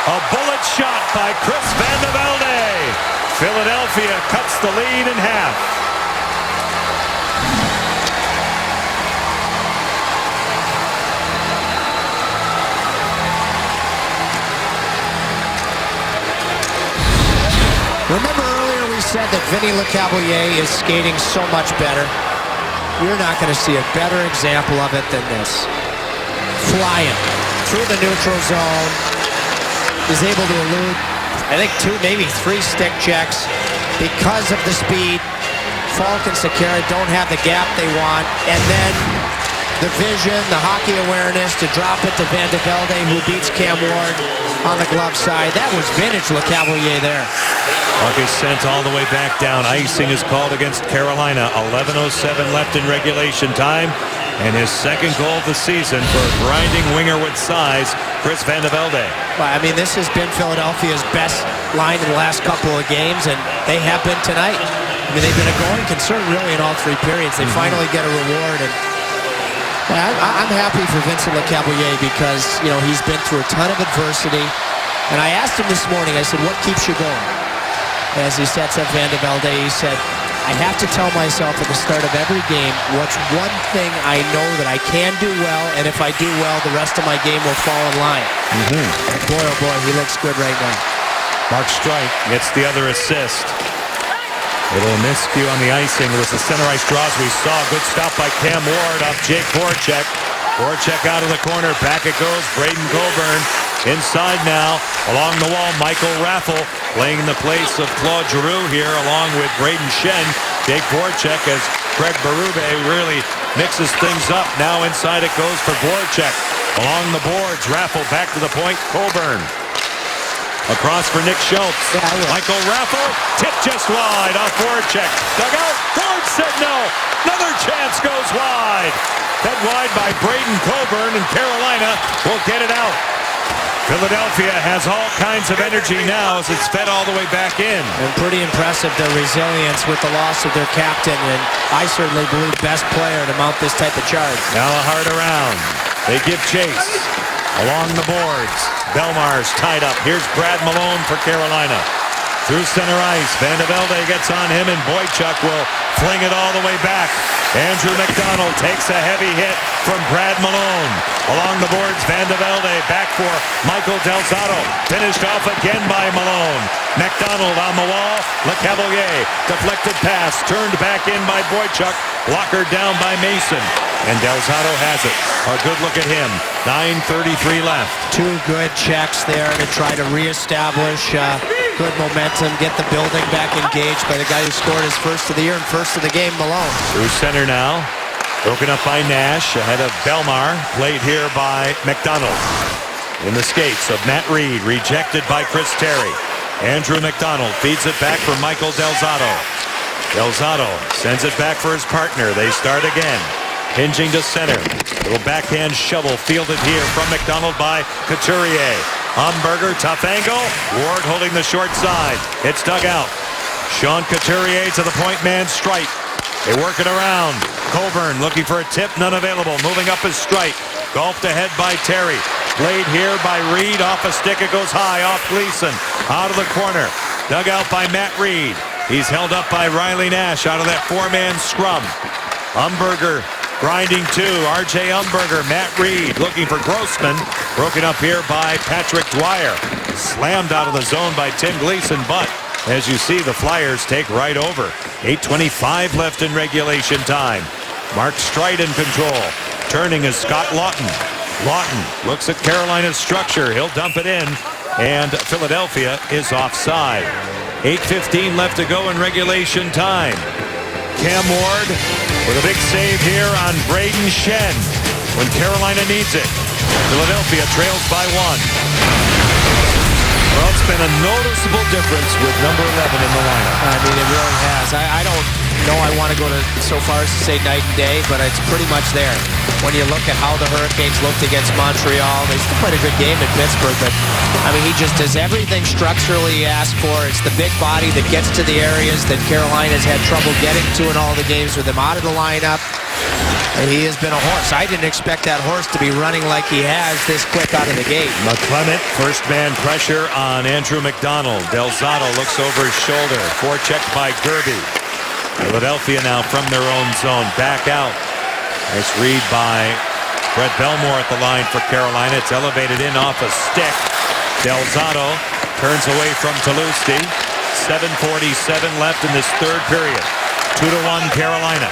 A bullet shot by Chris Van de Velde. Philadelphia cuts the lead in half. Remember earlier we said that Vinny LeCavalier is skating so much better. You're not going to see a better example of it than this. Flying through the neutral zone. Is able to elude, I think, 2, maybe 3 stick checks because of the speed. Falk and Sekera don't have the gap they want. And then the vision, the hockey awareness to drop it to Van de Velde, who beats Cam Ward on the glove side. That was vintage LeCavalier there. Puck is sent all the way back down. Icing is called against Carolina. 11:07 left in regulation time. And his second goal of the season for a grinding winger with size, Chris Van de Velde. Well, I mean, this has been Philadelphia's best line in the last couple of games, and they have been tonight. I mean, they've been a going concern really in all three periods. They finally get a reward, and I'm happy for Vincent Lecavalier because, you know, he's been through a ton of adversity. And I asked him this morning, I said, what keeps you going? As he sets up Van de Velde, he said, I have to tell myself at the start of every game what's one thing I know that I can do well, and if I do well, the rest of my game will fall in line. Boy, oh boy, he looks good right now. Mark Streit gets the other assist. Little miscue on the icing. It was the center ice draws we saw. Good stop by Cam Ward off Jake Voracek. Voracek out of the corner. Back it goes. Braden Coburn inside now. Along the wall, Michael Raffl playing in the place of Claude Giroux here along with Braden Shen. Jake Voracek as Craig Berube really mixes things up. Now inside it goes for Voracek. Along the boards, Raffl back to the point. Coburn. Across for Nick Schultz. Michael Raffl, tip just wide off Voracek. Dug out. Ford said no. Another chance goes wide. Fed wide by Braden Coburn, and Carolina will get it out. Philadelphia has all kinds of energy now as it's fed all the way back in. And pretty impressive, their resilience with the loss of their captain, and I certainly believe best player to mount this type of charge. Now a hard around. They give chase. Along the boards, Belmar's tied up. Here's Brad Malone for Carolina. Through center ice, Van de Velde gets on him, and Boychuk will fling it all the way back. Andrew McDonald takes a heavy hit from Brad Malone. Along the boards, Van de Velde back for Michael Del Zotto. Finished off again by Malone. McDonald on the wall. Lecavalier, deflected pass, turned back in by Boychuk. Blockered down by Mason. And Del Zotto has it. A good look at him. 9:33 left. Two good checks there to try to reestablish good momentum, get the building back engaged by the guy who scored his first of the year and first of the game, Malone. Through center now. Broken up by Nash. Ahead of Belmar. Played here by McDonald. In the skates of Matt Reed. Rejected by Chris Terry. Andrew McDonald feeds it back for Michael Del Zotto. Del Zotto sends it back for his partner. They start again. Hinging to center. Little backhand shovel fielded here from McDonald by Couturier. Hamburger, tough angle. Ward holding the short side. It's dug out. Sean Couturier to the point man, Streit. They work it around. Coburn looking for a tip, none available. Moving up is Streit. Golfed ahead by Terry. Played here by Reed. Off a stick, it goes high. Off Gleason. Out of the corner. Dug out by Matt Reed. He's held up by Riley Nash out of that four-man scrum. Umberger grinding two. R.J. Umberger. Matt Reed looking for Grossman. Broken up here by Patrick Dwyer. Slammed out of the zone by Tim Gleason, but as you see, the Flyers take right over. 8:25 left in regulation time. Mark Streit in control. Turning is Scott Lawton. Lawton looks at Carolina's structure. He'll dump it in, and Philadelphia is offside. 8:15 left to go in regulation time. Cam Ward with a big save here on Braden Shen when Carolina needs it. Philadelphia trails by one. Well, it's been a noticeable difference with number 11 in the lineup. I mean, it really has. I don't know I want to go so far as to say night and day, but it's pretty much there. When you look at how the Hurricanes looked against Montreal, they still played a good game in Pittsburgh, but I mean, he just does everything structurally he asked for. It's the big body that gets to the areas that Carolina's had trouble getting to in all the games with him out of the lineup. And he has been a horse. I didn't expect that horse to be running like he has this quick out of the gate. McClement, first man pressure on Andrew McDonald. Del Zotto looks over his shoulder. Forechecked by Gerby. Philadelphia now from their own zone. Back out. Nice read by Brett Belmore at the line for Carolina. It's elevated in off a stick. Del Zotto turns away from Toulouse. 7:47 left in this third period. 2-1 Carolina.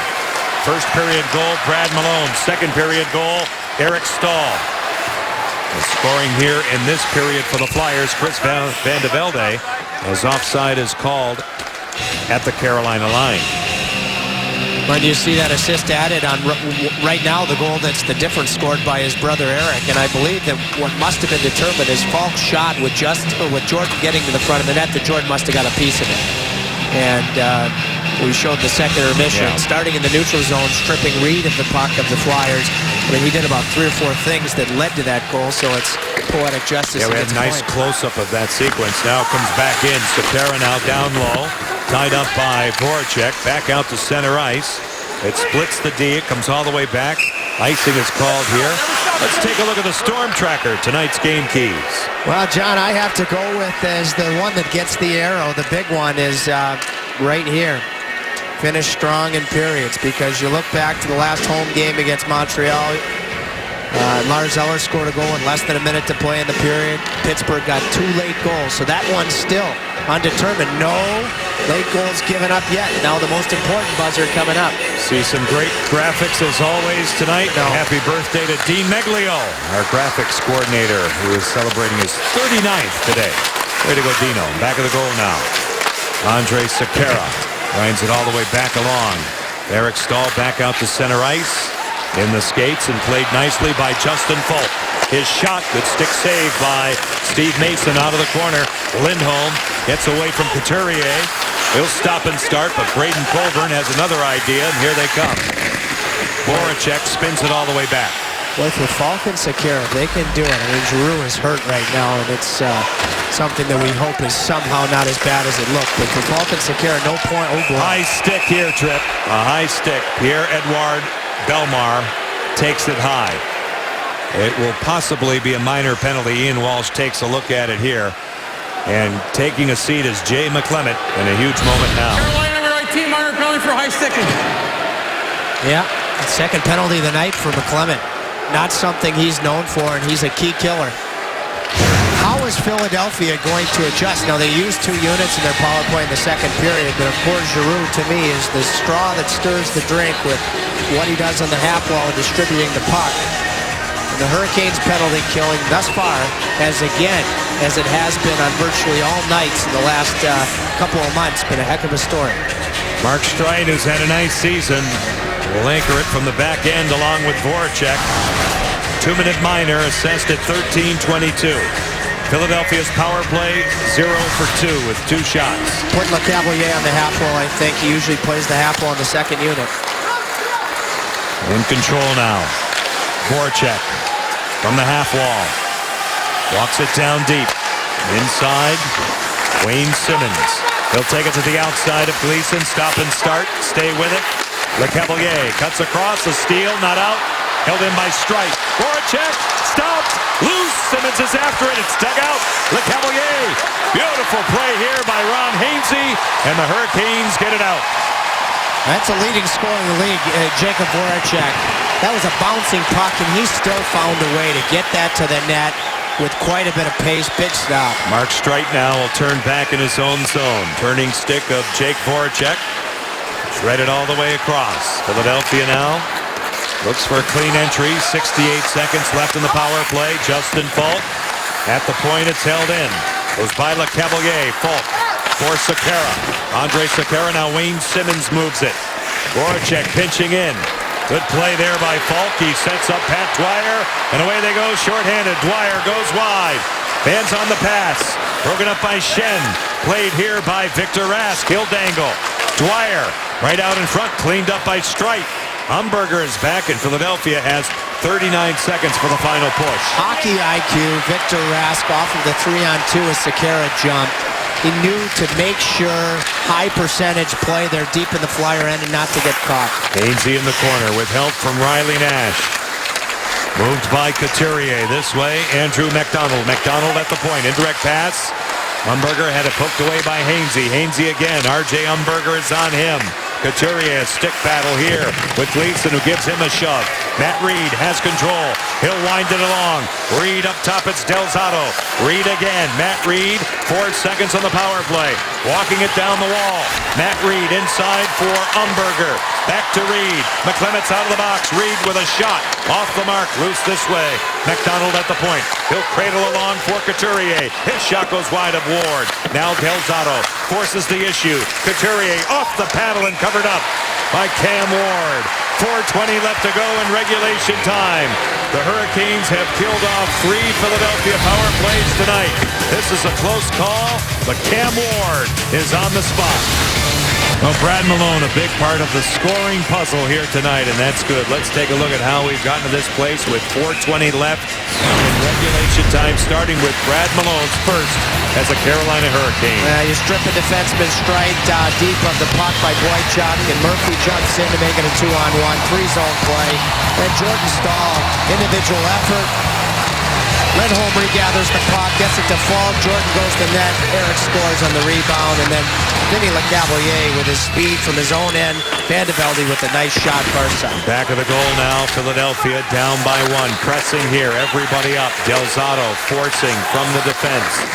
First period goal, Brad Malone. Second period goal, Eric Staal. The scoring here in this period for the Flyers, Chris Van de Velde, as offside is called at the Carolina line. When you see that assist added on right now, the goal that's the difference scored by his brother Eric, and I believe that what must have been determined is Falk's shot with Jordan getting to the front of the net, that Jordan must have got a piece of it. And we showed the second intermission. Yeah. Starting in the neutral zone, stripping Reed of the puck of the Flyers. I mean, he did about 3 or 4 things that led to that goal, so it's poetic justice. Yeah, we had a nice close-up of that sequence. Now comes back in. Sakara now down low. Tied up by Voracek. Back out to center ice. It splits the D. It comes all the way back. Icing is called here. Let's take a look at the Storm Tracker, tonight's game keys. Well, John, I have to go with as the one that gets the arrow. The big one is right here. Finish strong in periods, because you look back to the last home game against Montreal. Lars Eller scored a goal in less than a minute to play in the period. Pittsburgh got 2 late goals, so that one's still undetermined. No late goals given up yet. Now the most important buzzer coming up. See some great graphics as always tonight. No. Happy birthday to Dean Meglio, our graphics coordinator, who is celebrating his 39th today. Way to go, Dino. Back of the goal now. Andre Sakara winds it all the way back along. Eric Stahl back out to center ice. In the skates and played nicely by Justin Falk. His shot, good stick save by Steve Mason out of the corner. Lindholm gets away from Couturier. He'll stop and start, but Braden Colburn has another idea, and here they come. Voracek spins it all the way back. Boy, for Falk and Sakara, they can do it. I mean, Giroux is hurt right now, and it's something that we hope is somehow not as bad as it looked. But for Falk and Sakara, no point. Oh, boy. High stick here, Trip. A high stick. Pierre-Edouard Bellemare takes it high. It will possibly be a minor penalty. Ian Walsh takes a look at it here. And taking a seat is Jay McClement in a huge moment now. Carolina number 19, minor penalty for high sticking. Yeah, second penalty of the night for McClement. Not something he's known for, and he's a key killer. How is Philadelphia going to adjust? Now, they used 2 units in their power play in the second period, but of course, Giroux, to me, is the straw that stirs the drink with what he does on the half wall and distributing the puck. And the Hurricanes' penalty killing thus far has, again, as it has been on virtually all nights in the last couple of months, been a heck of a story. Mark Streit, who's had a nice season, will anchor it from the back end along with Voracek. 2-minute minor assessed at 13:22. Philadelphia's power play 0 for 2 with 2 shots. Put LeCavalier on the half wall, I think. He usually plays the half wall in the second unit. In control now. Voracek from the half wall. Walks it down deep. Inside, Wayne Simmons. He'll take it to the outside of Gleason. Stop and start. Stay with it. LeCavalier cuts across. A steal, not out. Held in by Streit. Voracek stopped. Loose. Simmons is after it. It's dug out. LeCavalier. Beautiful play here by Ron Hainsey. And the Hurricanes get it out. That's a leading scorer in the league, Jacob Voracek. That was a bouncing puck, and he still found a way to get that to the net with quite a bit of pace. Big stop. Mark Streit now will turn back in his own zone. Turning stick of Jake Voracek. Threaded all the way across. Philadelphia now looks for a clean entry. 68 seconds left in the power play. Justin Falk at the point. It's held in. Goes by LeCavalier. Falk for Sakara. Andre Sakara. Now Wayne Simmons moves it. Voracek pinching in. Good play there by Falk. He sets up Pat Dwyer. And away they go. Shorthanded. Dwyer goes wide. Fans on the pass. Broken up by Shen. Played here by Victor Rask. He'll dangle. Dwyer right out in front. Cleaned up by Streit. Umberger is back, and Philadelphia has 39 seconds for the final push. Hockey IQ, Victor Rask off of the 3-on-2 as Sakara jumped. He knew to make sure high percentage play there deep in the Flyer end and not to get caught. Hainsey in the corner with help from Riley Nash. Moved by Couturier this way. Andrew McDonald. McDonald at the point. Indirect pass. Umberger had it poked away by Hainsey. Hainsey again. R.J. Umberger is on him. Couturier, stick battle here with Gleason, who gives him a shove. Matt Reed has control. He'll wind it along. Reed up top, it's Del Zotto. Reed again. Matt Reed, 4 seconds on the power play. Walking it down the wall. Matt Reed inside for Umberger. Back to Reed. McClement's out of the box. Reed with a shot. Off the mark. Loose this way. McDonald at the point. He'll cradle along for Couturier. His shot goes wide of Ward. Now Del Zotto forces the issue. Couturier off the paddle and covered up by Cam Ward. 4:20 left to go in regulation time. The Hurricanes have killed off 3 Philadelphia power plays tonight. This is a close call, but Cam Ward is on the spot. Well, Brad Malone, a big part of the scoring puzzle here tonight, and that's good. Let's take a look at how we've gotten to this place with 4:20 left in regulation time, starting with Brad Malone's first as a Carolina Hurricane. You strip a defenseman straight deep of the puck by Boychuk, and Murphy jumps in to make it a 2-on-1, 3-zone play. Then Jordan Staal, individual effort. Lindholm regathers the puck, gets it to Falk. Jordan goes to net. Eric scores on the rebound, and then Vinny Lecavalier with his speed from his own end. Van de Velde with a nice shot far side. Back of the goal now, Philadelphia down by 1. Pressing here, everybody up. Del Zotto forcing from the defense.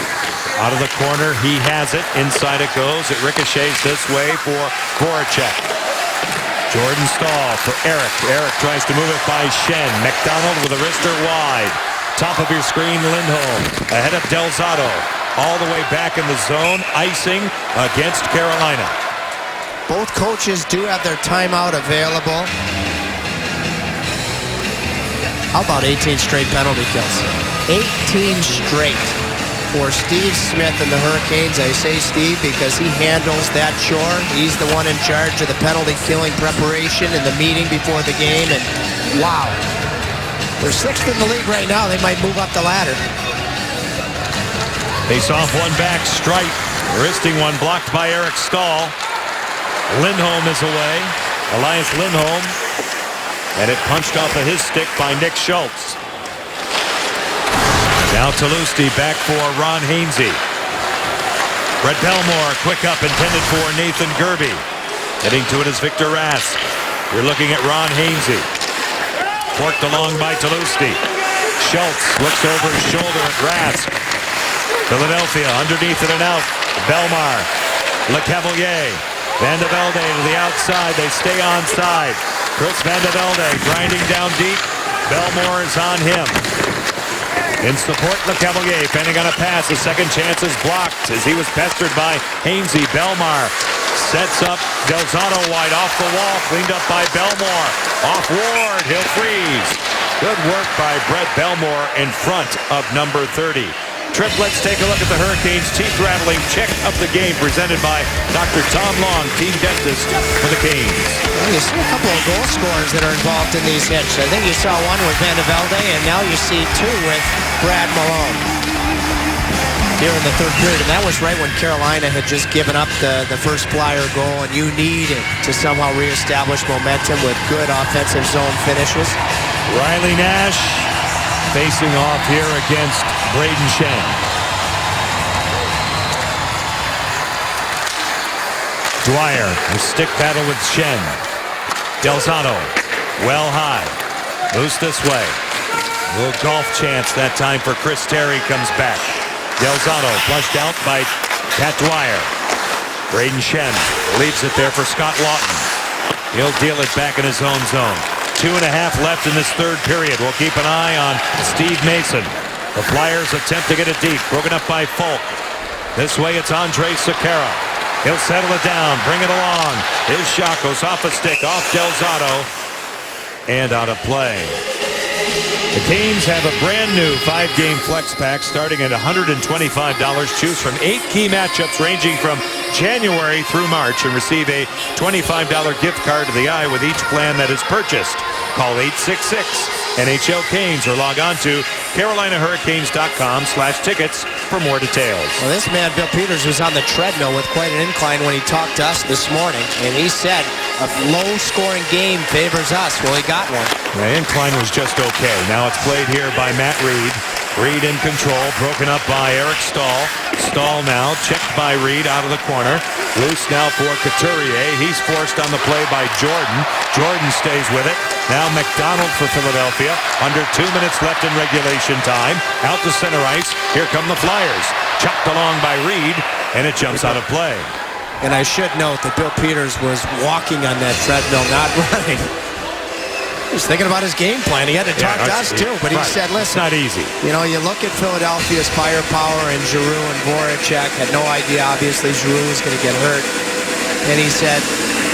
Out of the corner, he has it. Inside it goes. It ricochets this way for Voracek. Jordan Staal for Eric. Eric tries to move it by Schenn. McDonald with a wrister wide. Top of your screen, Lindholm ahead of Del Zotto. All the way back in the zone, icing against Carolina. Both coaches do have their timeout available. How about 18 straight penalty kills? 18 straight for Steve Smith and the Hurricanes. I say Steve because he handles that chore. He's the one in charge of the penalty killing preparation and the meeting before the game. And wow. They're 6th in the league right now. They might move up the ladder. Face off one back, Streit. Wristing one blocked by Eric Staal. Lindholm is away. Elias Lindholm. And it punched off of his stick by Nick Schultz. Now Tulosti back for Ron Hainsey. Brett Belmore, quick up intended for Nathan Gerbe. Heading to it is Victor Rask. You're looking at Ron Hainsey. Forked along by Tulosti. Schultz looks over his shoulder at Rask. Philadelphia underneath it and out. Belmar. Lecavalier. Van de Velde to the outside. They stay onside. Chris Van de Velde grinding down deep. Belmore is on him. In support, Lecavalier fending on a pass. The second chance is blocked as he was pestered by Hainsey. Belmar sets up Del Zotto wide off the wall. Cleaned up by Belmore. Off Ward. He'll freeze. Good work by Brett Belmore in front of number 30. Trip, let's take a look at the Hurricanes' teeth-rattling check of the game presented by Dr. Tom Long, team dentist for the Canes. Well, you see a couple of goal scorers that are involved in these hits. I think you saw one with Van de Velde, and now you see two with Brad Malone here in the third period. And that was right when Carolina had just given up the first Flyer goal, and you needed to somehow reestablish momentum with good offensive zone finishes. Riley Nash facing off here against Brayden Schenn. Dwyer, a stick battle with Schenn. Del Zotto, well high. Moves this way. A little golf chance that time for Chris Terry comes back. Del Zotto flushed out by Pat Dwyer. Brayden Schenn leaves it there for Scott Laughton. He'll deal it back in his own zone. 2.5 left in this third period. We'll keep an eye on Steve Mason. The Flyers attempt to get it deep. Broken up by Falk. This way it's Andre Sekera. He'll settle it down. Bring it along. His shot goes off a stick. Off Del Zotto. And out of play. The Canes have a brand new 5-game flex pack starting at $125. Choose from 8 key matchups ranging from January through March and receive a $25 gift card to the eye with each plan that is purchased. Call 866-NHL-CANES or log on to CarolinaHurricanes.com/tickets for more details. Well, this man, Bill Peters, was on the treadmill with quite an incline when he talked to us this morning, and he said a low-scoring game favors us. Well, he got one. The incline was just okay. Now it's played here by Matt Reed. Reed in control, broken up by Eric Staal. Staal now, checked by Reed out of the corner. Loose now for Couturier. He's forced on the play by Jordan. Jordan stays with it. Now McDonald for Philadelphia. Under 2 minutes left in regulation time. Out to center ice. Here come the Flyers. Chopped along by Reed, and it jumps out of play. And I should note that Bill Peters was walking on that treadmill, not running. He was thinking about his game plan. He had to talk to us too, but he said, listen, it's not easy. You know, you look at Philadelphia's firepower, and Giroux and Voracek had no idea, obviously, Giroux was going to get hurt. And he said,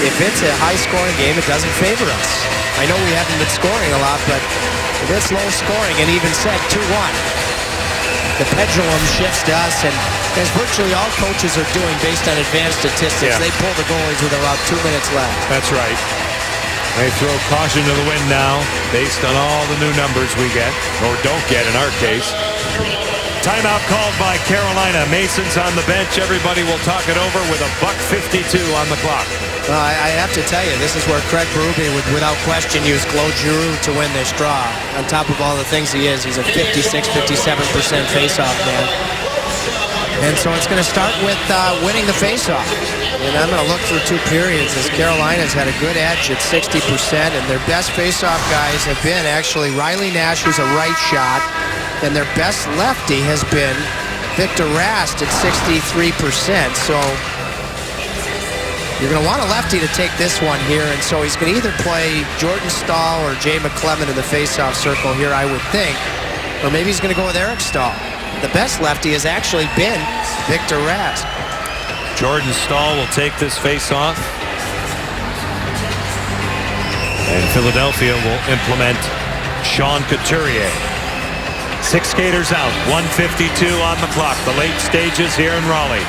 if it's a high-scoring game, it doesn't favor us. I know we haven't been scoring a lot, but if it's low-scoring, and even said 2-1. the pendulum shifts to us, and as virtually all coaches are doing based on advanced statistics, they pull the goalies with about 2 minutes left. That's right. They throw caution to the wind now based on all the new numbers we get, or don't get in our case. Timeout called by Carolina. Mason's on the bench. Everybody will talk it over with a $1:52 on the clock. Well, I have to tell you, this is where Craig Berube would, without question, use Claude Giroux to win this draw. On top of all the things he is, he's a 56, 57% faceoff man. And so it's going to start with winning the faceoff. And I'm going to look through 2 periods as Carolina's had a good edge at 60%, and their best faceoff guys have been actually Riley Nash, who's a right shot, and their best lefty has been Victor Rast at 63%. So you're going to want a lefty to take this one here, and so he's going to either play Jordan Staal or Jay McClement in the faceoff circle here, I would think, or maybe he's going to go with Eric Staal. The best lefty has actually been Victor Rast. Jordan Staal will take this face-off. And Philadelphia will implement Sean Couturier. 6 skaters out, 1:52 on the clock. The late stages here in Raleigh.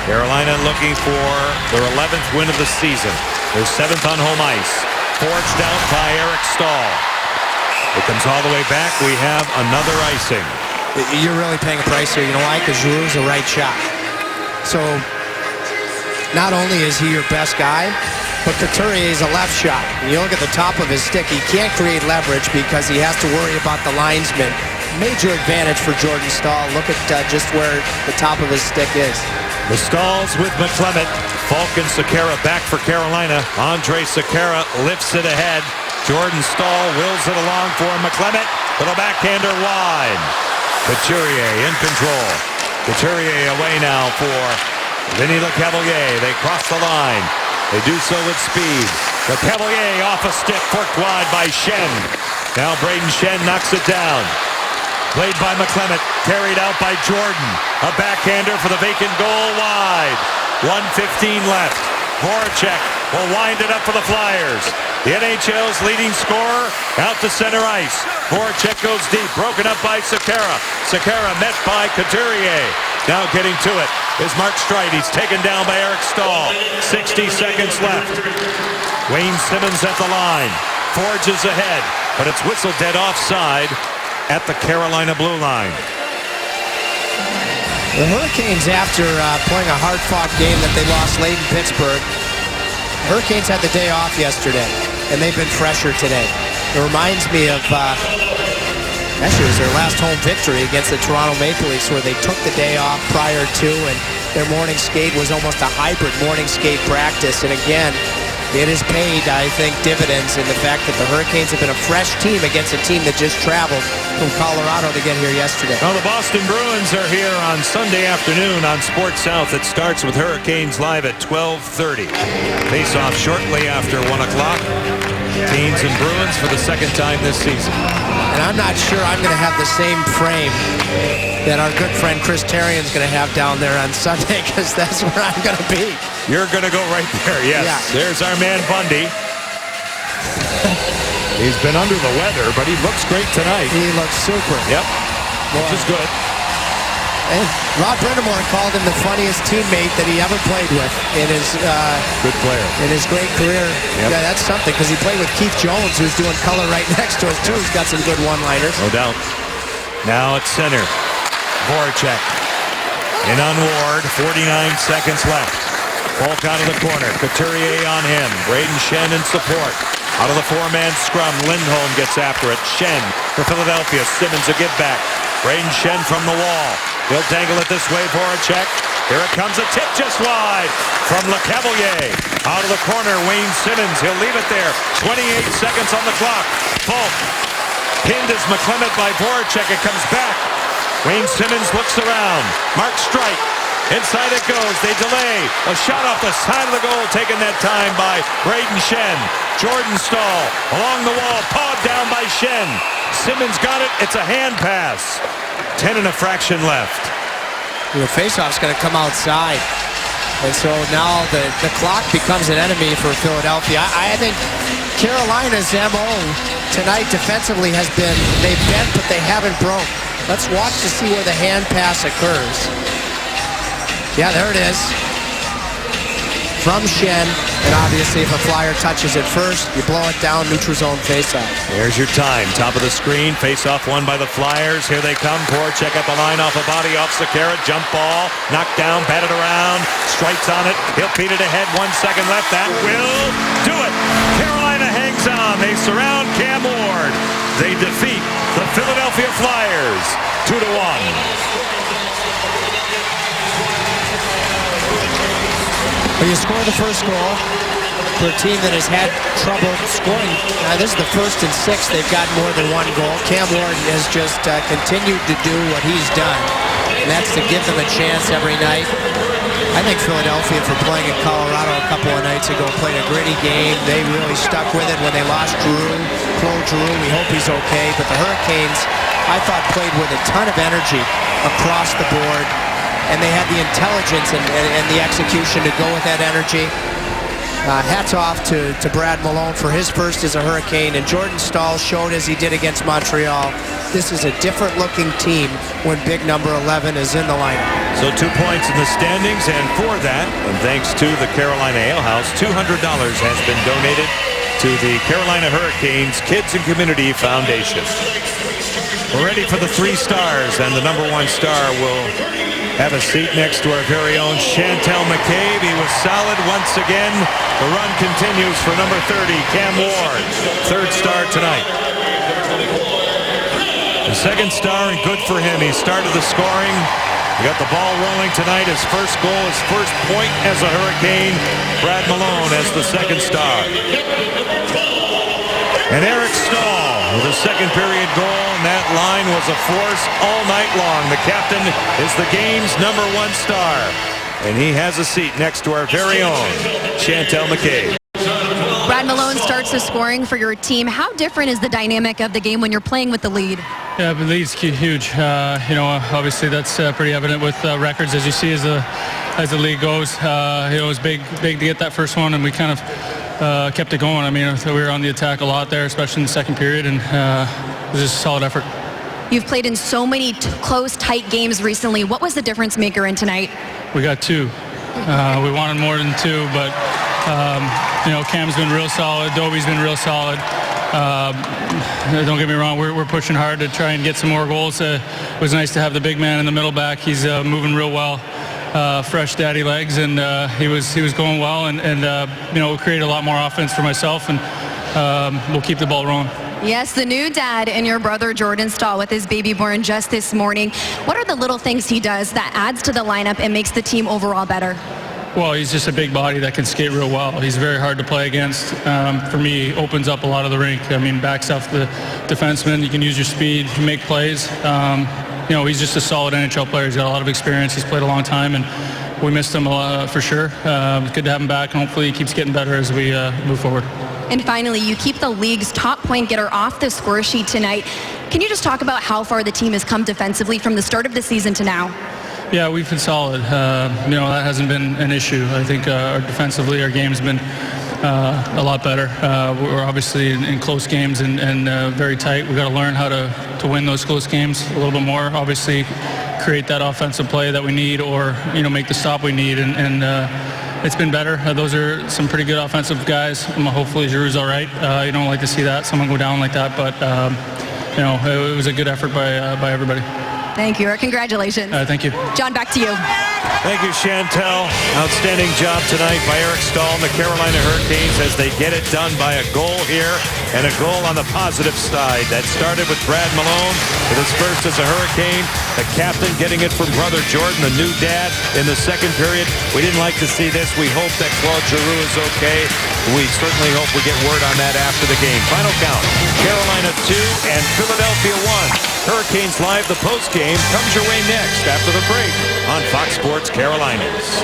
Carolina looking for their 11th win of the season. Their 7th on home ice. Forged out by Eric Staal. It comes all the way back. We have another icing. You're really paying a price here. You know why? Because Giroux's a right shot. So not only is he your best guy, but Couturier is a left shot. And you look at the top of his stick, he can't create leverage because he has to worry about the linesman. Major advantage for Jordan Staal. Look at just where the top of his stick is. The Stalls with McClement. Falk and Sekera back for Carolina. Andre Sekera lifts it ahead. Jordan Staal wills it along for McClement. Little backhander wide. Couturier in control. Couturier away now for Vinny Lecavalier. They cross the line. They do so with speed. Lecavalier off a stick, forked wide by Schenn. Now Braden Schenn knocks it down. Played by McClement, carried out by Jordan. A backhander for the vacant goal wide. 1:15 left. Voracek will wind it up for the Flyers. The NHL's leading scorer out to center ice. Voracek goes deep, broken up by Sekera. Sekera met by Couturier. Now getting to it is Mark Streit. He's taken down by Eric Staal. 60 seconds left. Wayne Simmons at the line. Forges ahead, but it's whistled dead offside at the Carolina blue line. The Hurricanes, after playing a hard-fought game that they lost late in Pittsburgh, Hurricanes had the day off yesterday, and they've been fresher today. It reminds me of, actually it was their last home victory against the Toronto Maple Leafs, where they took the day off prior to, and their morning skate was almost a hybrid morning skate practice. And again, it has paid, I think, dividends in the fact that the Hurricanes have been a fresh team against a team that just traveled from Colorado to get here yesterday. Well, the Boston Bruins are here on Sunday afternoon on Sports South. It starts with Hurricanes live at 12:30. Face-off shortly after 1 o'clock. Canes and Bruins for the second time this season. And I'm not sure I'm going to have the same frame that our good friend Chris Therrien's going to have down there on Sunday, because that's where I'm going to be. You're going to go right there, yes. Yeah. There's our man Bundy. He's been under the weather, but he looks great tonight. He looks super. Yep, which is good. And Rod Brind'Amour called him the funniest teammate that he ever played with in his good player in his great career. Yep. Yeah, that's something, because he played with Keith Jones, who's doing color right next to us too. He's got some good one-liners. No doubt. Now at center, Voracek in on Ward. 49 seconds left. Falk out of the corner. Couturier on him. Braden Schenn in support. Out of the 4-man scrum, Lindholm gets after it. Schenn for Philadelphia. Simmons a give back. Braden Schenn from the wall. He'll dangle it this way, Voracek. Here it comes, a tip just wide from Lecavalier. Out of the corner, Wayne Simmons. He'll leave it there. 28 seconds on the clock. Falk pinned as McClement by Voracek. It comes back. Wayne Simmons looks around. Mark Streit. Inside it goes. They delay. A shot off the side of the goal taken that time by Braden Schenn. Jordan Staal along the wall. Pawed down by Schenn. Simmons got it. It's a hand pass. 10 and a fraction left. The faceoff's going to come outside. And so now the clock becomes an enemy for Philadelphia. I think Carolina's MO tonight defensively has been, they've bent, but they haven't broke. Let's watch to see where the hand pass occurs. Yeah, there it is. From Schenn, and obviously if a Flyer touches it first, you blow it down, neutral zone faceoff. There's your time. Top of the screen. Face-off won by the Flyers. Here they come. Poor check up the line off a body off Sekera. Jump ball. Knocked down. Batted around. Strikes on it. He'll feed it ahead. 1 second left. That will do it. Carolina hangs on. They surround Cam Ward. They defeat the Philadelphia Flyers 2-1. When you score the first goal for a team that has had trouble scoring, this is the 1st and 6th. They've got more than 1 goal. Cam Ward has just continued to do what he's done, and that's to give them a chance every night. I think Philadelphia, for playing in Colorado a couple of nights ago, played a gritty game. They really stuck with it when they lost Claude Giroux. We hope he's okay. But the Hurricanes, I thought, played with a ton of energy across the board. And they had the intelligence and the execution to go with that energy. Hats off to Brad Malone for his first as a Hurricane. And Jordan Staal showed, as he did against Montreal, this is a different-looking team when big number 11 is in the lineup. So 2 points in the standings, and for that, and thanks to the Carolina Ale House, $200 has been donated to the Carolina Hurricanes Kids and Community Foundation. We're ready for the 3 stars, and the number 1 star will have a seat next to our very own Chantel McCabe. He was solid once again. The run continues for number 30, Cam Ward. 3rd star tonight. The 2nd star, and good for him. He started the scoring. He got the ball rolling tonight. His first goal, his first point as a Hurricane. Brad Malone as the 2nd star. And Eric Staal with a 2nd period goal, and that line was a force all night long. The captain is the game's number 1 star, and he has a seat next to our very own Chantel McCabe. Brad Malone starts the scoring for your team. How different is the dynamic of the game when you're playing with the lead? Yeah, the lead's huge. Obviously that's pretty evident with records as you see as the league goes. It was big to get that first one, and we kind of kept it going. I mean, we were on the attack a lot there, especially in the 2nd period, and it was just a solid effort. You've played in so many close, tight games recently. What was the difference maker in tonight? We got 2. We wanted more than 2, but Cam's been real solid. Dobie's been real solid. Don't get me wrong, we're pushing hard to try and get some more goals. It was nice to have the big man in the middle back. He's moving real well. Fresh daddy legs, and he was going well, and created a lot more offense for myself, and we'll keep the ball rolling. Yes, the new dad and your brother Jordan Staal with his baby born just this morning. What are the little things he does that adds to the lineup and makes the team overall better? Well, he's just a big body that can skate real well. He's very hard to play against. For me, opens up a lot of the rink. I mean, backs off the defenseman. You can use your speed to make plays. He's just a solid NHL player. He's got a lot of experience. He's played a long time, and we missed him a lot for sure. It's good to have him back, and hopefully he keeps getting better as we move forward. And finally, you keep the league's top point getter off the score sheet tonight. Can you just talk about how far the team has come defensively from the start of the season to now? Yeah, we've been solid. That hasn't been an issue. I think defensively our game's been a lot better. We're obviously in close games and very tight. We've got to learn how to win those close games a little bit more. Obviously, create that offensive play that we need, or make the stop we need. And it's been better. Those are some pretty good offensive guys. Hopefully, Giroux's all right. You don't like to see that, someone go down like that, but it was a good effort by everybody. Thank you, Eric. Congratulations. Thank you. John, back to you. Thank you, Chantel. Outstanding job tonight by Eric Staal and the Carolina Hurricanes as they get it done by a goal here, and a goal on the positive side. That started with Brad Malone with his first as a Hurricane. The captain getting it from brother Jordan, the new dad, in the 2nd period. We didn't like to see this. We hope that Claude Giroux is okay. We certainly hope we get word on that after the game. Final count, Carolina 2 and Philadelphia 1. Hurricanes Live, the postgame, comes your way next after the break on Fox Sports Carolinas.